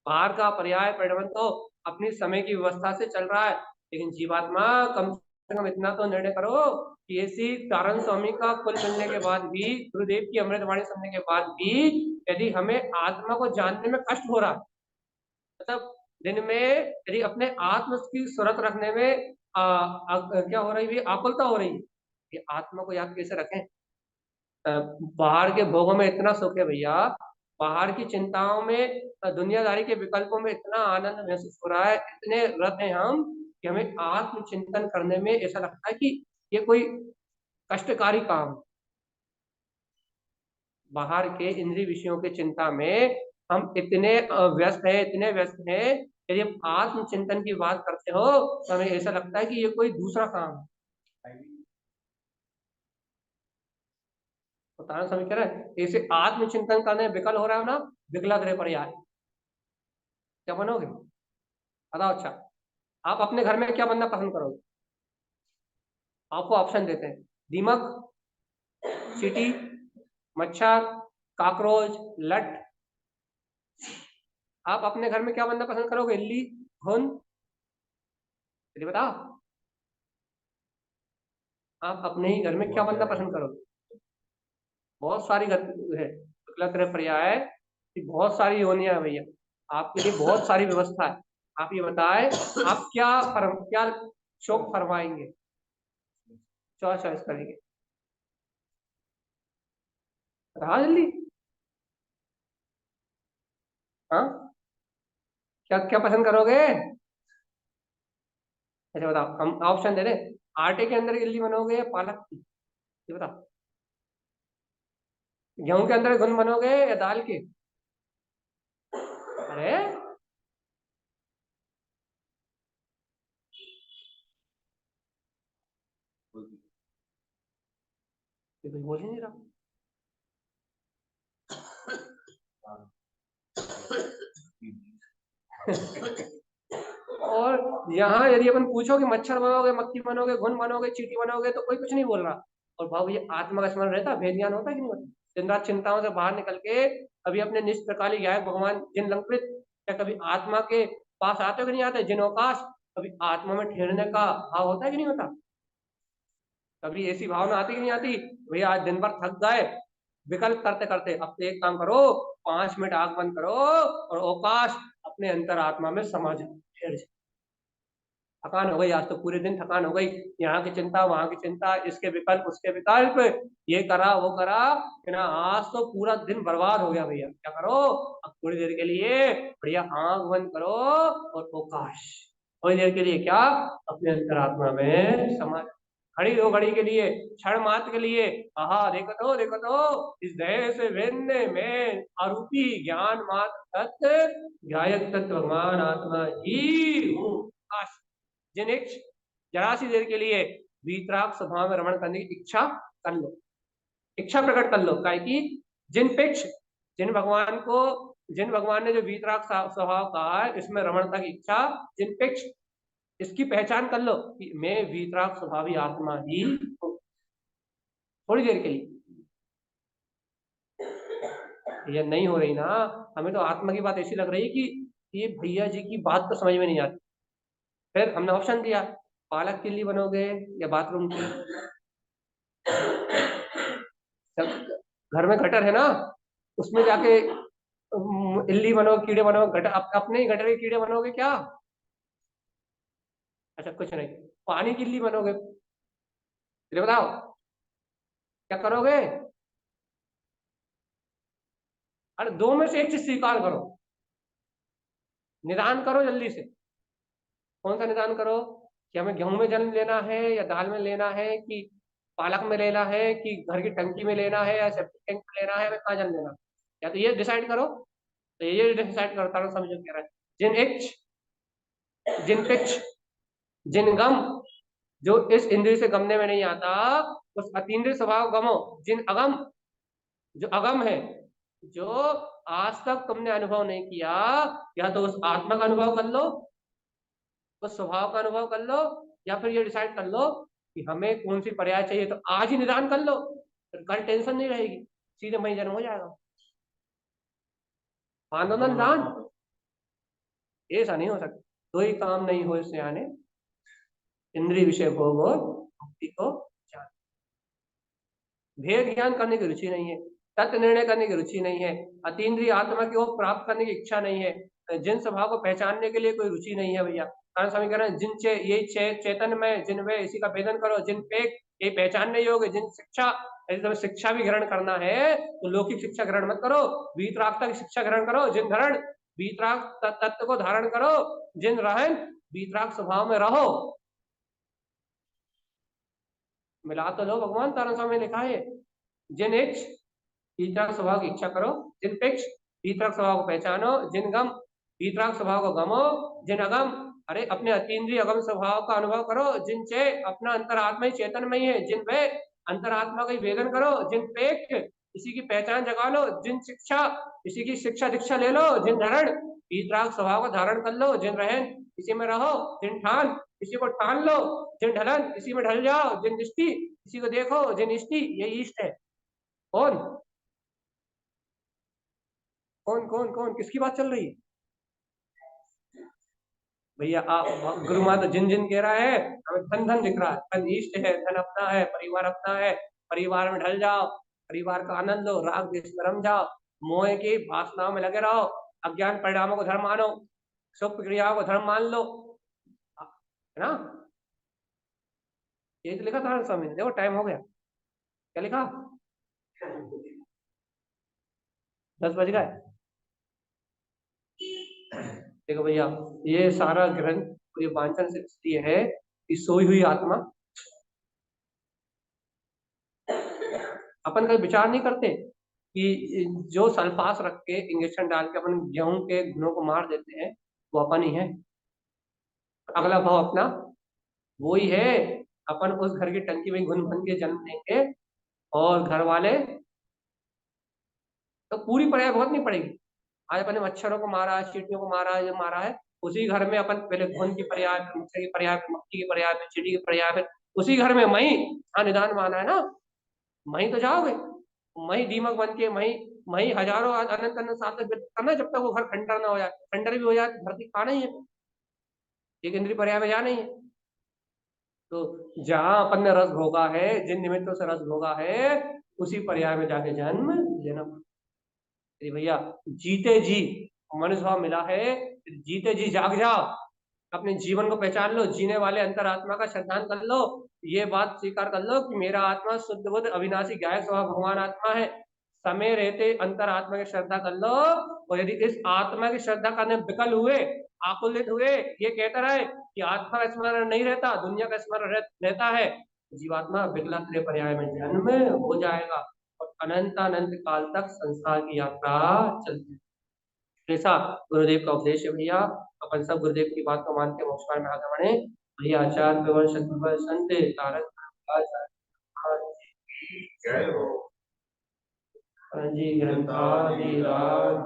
बाहर का पर्याय परिणमन तो अपनी समय की व्यवस्था से चल रहा है, लेकिन जीवात्मा कम से कम इतना तो निर्णय करो कि ऐसी तारण स्वामी का कुल मिलने के बाद भी, गुरुदेव की अमृतवाणी सुनने के बाद भी, यदि हमें आत्मा को जानने में कष्ट हो रहा है, मतलब दिन में यदि अपने आत्म की सूरत रखने में क्या हो रही है, आकुलता हो रही है, ये आत्मा को याद कैसे रखें? बाहर के भोगों में इतना सुख है भैया, बाहर की चिंताओं में, दुनियादारी के विकल्पों में इतना आनंद महसूस हो रहा है, इतने रत हैं हम कि हमें आत्मचिंतन करने में ऐसा लगता है कि ये कोई कष्टकारी काम। बाहर के इंद्रिय विषयों की चिंता में हम इतने व्यस्त हैं, इतने व्यस्त हैं, यदि हम आत्मचिंतन की बात करते हो तो हमें ऐसा लगता है कि ये कोई दूसरा काम है। तारण स्वामी कह रहे हैं ऐसे आत्मचिंतन करने में विकल हो रहा है ना, विकला ग्रह पर्याय, क्या बनोगे बताओ? अच्छा, आप अपने घर में क्या बनना पसंद करोगे? आपको ऑप्शन देते हैं, दीमक, चींटी, मच्छर, कॉकरोच, लट। आप अपने घर में क्या बनना पसंद करोगे? इल्ली, घुन, चलिए बताओ, आप अपने ही घर में क्या बनना पसंद करोगे? बहुत सारी है, विकला ग्रह पर्याय की बहुत सारी योनियां है भैया, आपके लिए बहुत सारी व्यवस्था है। आप ये बताएं, आप क्या शौक फरमाएंगे, चॉइस करेंगे, रहा जल्दी। हाँ, क्या क्या पसंद करोगे? अच्छा बताओ, हम ऑप्शन दे रहे, आटे के अंदर इडली बनोगे या पालक की, ये बताओ। गेहूं के अंदर घुन बनोगे या दाल के? अरे ये कुछ बोल ही नहीं रहा। और यहाँ यदि अपन पूछो कि मच्छर बनोगे, मक्खी बनोगे, घुन बनोगे, चींटी बनोगे, तो कोई कुछ नहीं बोल रहा। और भाव ये आत्मा का स्मरण रहता, भेद ज्ञान होता है कि नहीं होता? दिन रात चिंताओं से बाहर निकल के कभी अपने निष्ठ प्रकाली गायक भगवान जिन लंकृत, या कभी आत्मा के पास आते हो कि नहीं आते, जिन अवकाश, कभी आत्मा में ठहरने का भाव होता है कि नहीं होता? कभी ऐसी भावना आती कि नहीं आती, भैया आज दिन भर थक गए, विकल्प करते करते, अब तो एक काम करो, 5 मिनट आंख बंद करो और अवकाश अपने अंतर आत्मा में समा जाओ, ठहर जाओ। थकान हो गई, आज तो पूरे दिन थकान हो गई, यहाँ की चिंता, वहां की चिंता, इसके विकल्प, उसके विकल्प, ये करा वो करा, है ना, आज तो पूरा दिन बर्बाद हो गया भैया। क्या करो, अब थोड़ी देर के लिए बढ़िया आंख बंद करो और अवकाश, थोड़ी देर के लिए क्या, अपने अंतरात्मा में समा, खड़ी दो घड़ी के लिए, क्षण मात्र के लिए, आहा देखो तो इस देह से भिन्न में आरूपी ज्ञान मात्र तत्व ध्यायक तत्व भगवान आत्मा ही हूँ। जिन एक जरा सी देर के लिए वीतराग स्वभाव में रमण करने की इच्छा कर लो, इच्छा प्रकट कर लो, काहे कि जिन पेक्ष, जिन भगवान को, जिन भगवान ने जो वीतराग स्वभाव कहा है, इसमें रमणता की इच्छा, जिन पेक्ष, इसकी पहचान कर लो कि मैं वीतराग स्वभावी आत्मा ही हूँ। थोड़ी देर के लिए। ये नहीं हो रही ना, हमें तो आत्मा की बात ऐसी लग रही है कि ये भैया जी की बात तो समझ में नहीं आती। फिर हमने ऑप्शन दिया, पालक की इडली बनोगे या बाथरूम की। घर में गटर है ना, उसमें जाके इल्ली बनोगे, कीड़े बनोगे, गटर अपने ही गटर के कीड़े बनोगे क्या? अच्छा कुछ नहीं, पानी की इल्ली बनोगे, ये बताओ क्या करोगे? अरे दो में से एक चीज स्वीकार करो, निदान करो जल्दी से। कौन सा निदान करो कि हमें गेहूं में जन्म लेना है या दाल में लेना है कि पालक में लेना है कि घर की टंकी में लेना है या सेप्टिक टैंक में लेना है, हमें कहाँ जन्म लेना है? या तो ये डिसाइड करो। तो ये डिसाइड करता हूँ, समझो कह रहा है जिन इच्छ, जिन पिच, जिन गम, जो इस इंद्रिय से गमने में नहीं आता, उस अतीन्द्रिय स्वभाव गमो। जिन अगम, जो अगम है, जो आज तक तुमने अनुभव नहीं किया, या तो उस आत्मा का अनुभव कर लो, उस स्वभाव का अनुभव कर लो, या फिर ये डिसाइड कर लो कि हमें कौन सी पर्याय चाहिए, तो आज ही निदान कर लो, फिर कल टेंशन नहीं रहेगी, सीधे वही जन्म हो जाएगा। आंदोलन निदान ऐसा नहीं हो सकता। कोई काम नहीं हो इससे आने, इंद्रिय विषय भोग और मुक्ति को जान। भेद ज्ञान करने की रुचि नहीं है, तत्व निर्णय करने की रुचि नहीं है, अतीन्द्रिय आत्मा की ओर प्राप्त करने की इच्छा नहीं है, जिन स्वभाव को पहचानने के लिए कोई रुचि नहीं है भैया। कारण स्वामी कह रहे हैं जिन ये चेतन में, जिन वे, इसी का भेदन करो, जिन पे ये पहचानने योग्य, जिन शिक्षा, यदि तुम्हें शिक्षा भी ग्रहण करना है तो लौकिक शिक्षा ग्रहण मत करो, वीतरागता की शिक्षा ग्रहण करो। जिन धरण वीतराग तत्व को धारण करो, जिन रहन वीतराग स्वभाव में रहो। मिला तो लो, भगवान तारण स्वामी ने लिखा है जिन इच्छ, वीतराग स्वभाव की इच्छा करो, जिन पिक्ष, वीतराग स्वभाव को पहचानो, जिन गम, वीतराग स्वभाव को गमो, जिन अगम, अरे अपने अतीन्द्रिय अगम स्वभाव का अनुभव करो, जिन चे, अपना अंतरात्मा ही चेतन में ही है, जिन वे, अंतरात्मा का ही वेदन करो, जिन पेख, इसी की पहचान जगा लो, जिन शिक्षा, इसी की शिक्षा दीक्षा ले लो, जिन धरण, वीतराग स्वभाव का धारण कर लो, जिन रहन, इसी में रहो, जिन ठान, इसी को ठान लो, जिन ढलन, इसी में ढल जाओ, जिन दृष्टि, इसी को देखो, जिन इष्टि, ये ईष्ट है। कौन कौन कौन कौन किसकी बात चल रही है भैया? आप गुरु माता जिन जिन कह रहा है, हमें धन धन दिख रहा है, धन इष्ट है, धन अपना है, परिवार अपना है, परिवार में ढल जाओ, परिवार का आनंद लो, राग द्वेष में रम जाओ, मोह की वासनाओं में लगे रहो, अज्ञान परिणामों को धर्म मानो, शुभ क्रियाओं को धर्म मान लो, है ना? यही तो लिखा था स्वामी ने। देखो टाइम हो गया, क्या लिखा? 10 बज गए। देखो भैया, ये सारा ग्रंथ, ये वांछन से इसलिए है कि सोई हुई आत्मा, अपन का विचार नहीं करते कि जो सल्फास रख के इंजेक्शन डाल के अपन गेहूं के घुनों को मार देते हैं, वो अपन ही है। अगला भाव अपना वो ही है। अपन उस घर की टंकी में घुन भन के जन्म लेंगे, और घर वाले तो पूरी पर्याय बहुत नहीं पड़ेगी। आज अपन ने मच्छरों को मारा है, चींटियों को मारा है, जो मारा है, उसी घर में अपन पहले घुन की पर्याय, फिर मच्छर की पर्याय, फिर मक्खी की पर्याय, फिर चींटी की पर्याय, फिर उसी घर में मई, हाँ निदान माना है ना, वहीं तो जाओगे, वहीं दीमक बन के, वहीं वहीं हजारों अनंत अनंत साल तक व्यतीत करना, जब तक वो घर खंडर ना हो जाए। खंडर भी हो जाए तो धरती खाना ही है, एक इंद्रिय पर्याय में जाना ही है। तो जहां अपन ने रस भोगा है, जिन निमित्तों से रस भोगा है, उसी पर्याय में जाके जन्म लेना। अरे भैया, जीते जी मनुष्य भाव मिला है, जीते जी जाग जाओ, अपने जीवन को पहचान लो, जीने वाले अंतरात्मा का श्रद्धान कर लो, ये बात स्वीकार कर लो कि मेरा आत्मा शुद्ध बुद्ध अविनाशी गायक स्वभाव भगवान आत्मा है। समय रहते अंतरात्मा की श्रद्धा कर लो, और यदि इस आत्मा की श्रद्धा करने विकल हुए, आकुलित हुए, ये कहता रहे कि आत्मा का स्मरण नहीं रहता, दुनिया का स्मरण रहता है, जीवात्मा विकलांग पर्याय में जन्म हो जाएगा, और अनंत अनंत काल तक संसार की यात्रा चलती है। ऐसा गुरुदेव का उपदेश है भैया। अपन सब गुरुदेव की बात को मान के मोक्ष मार्ग में आगे बढ़े भैया। आचार्य प्रवर सतगुरुवर संत तारक जय हो। हाँ जी, ग्रंथाधिराज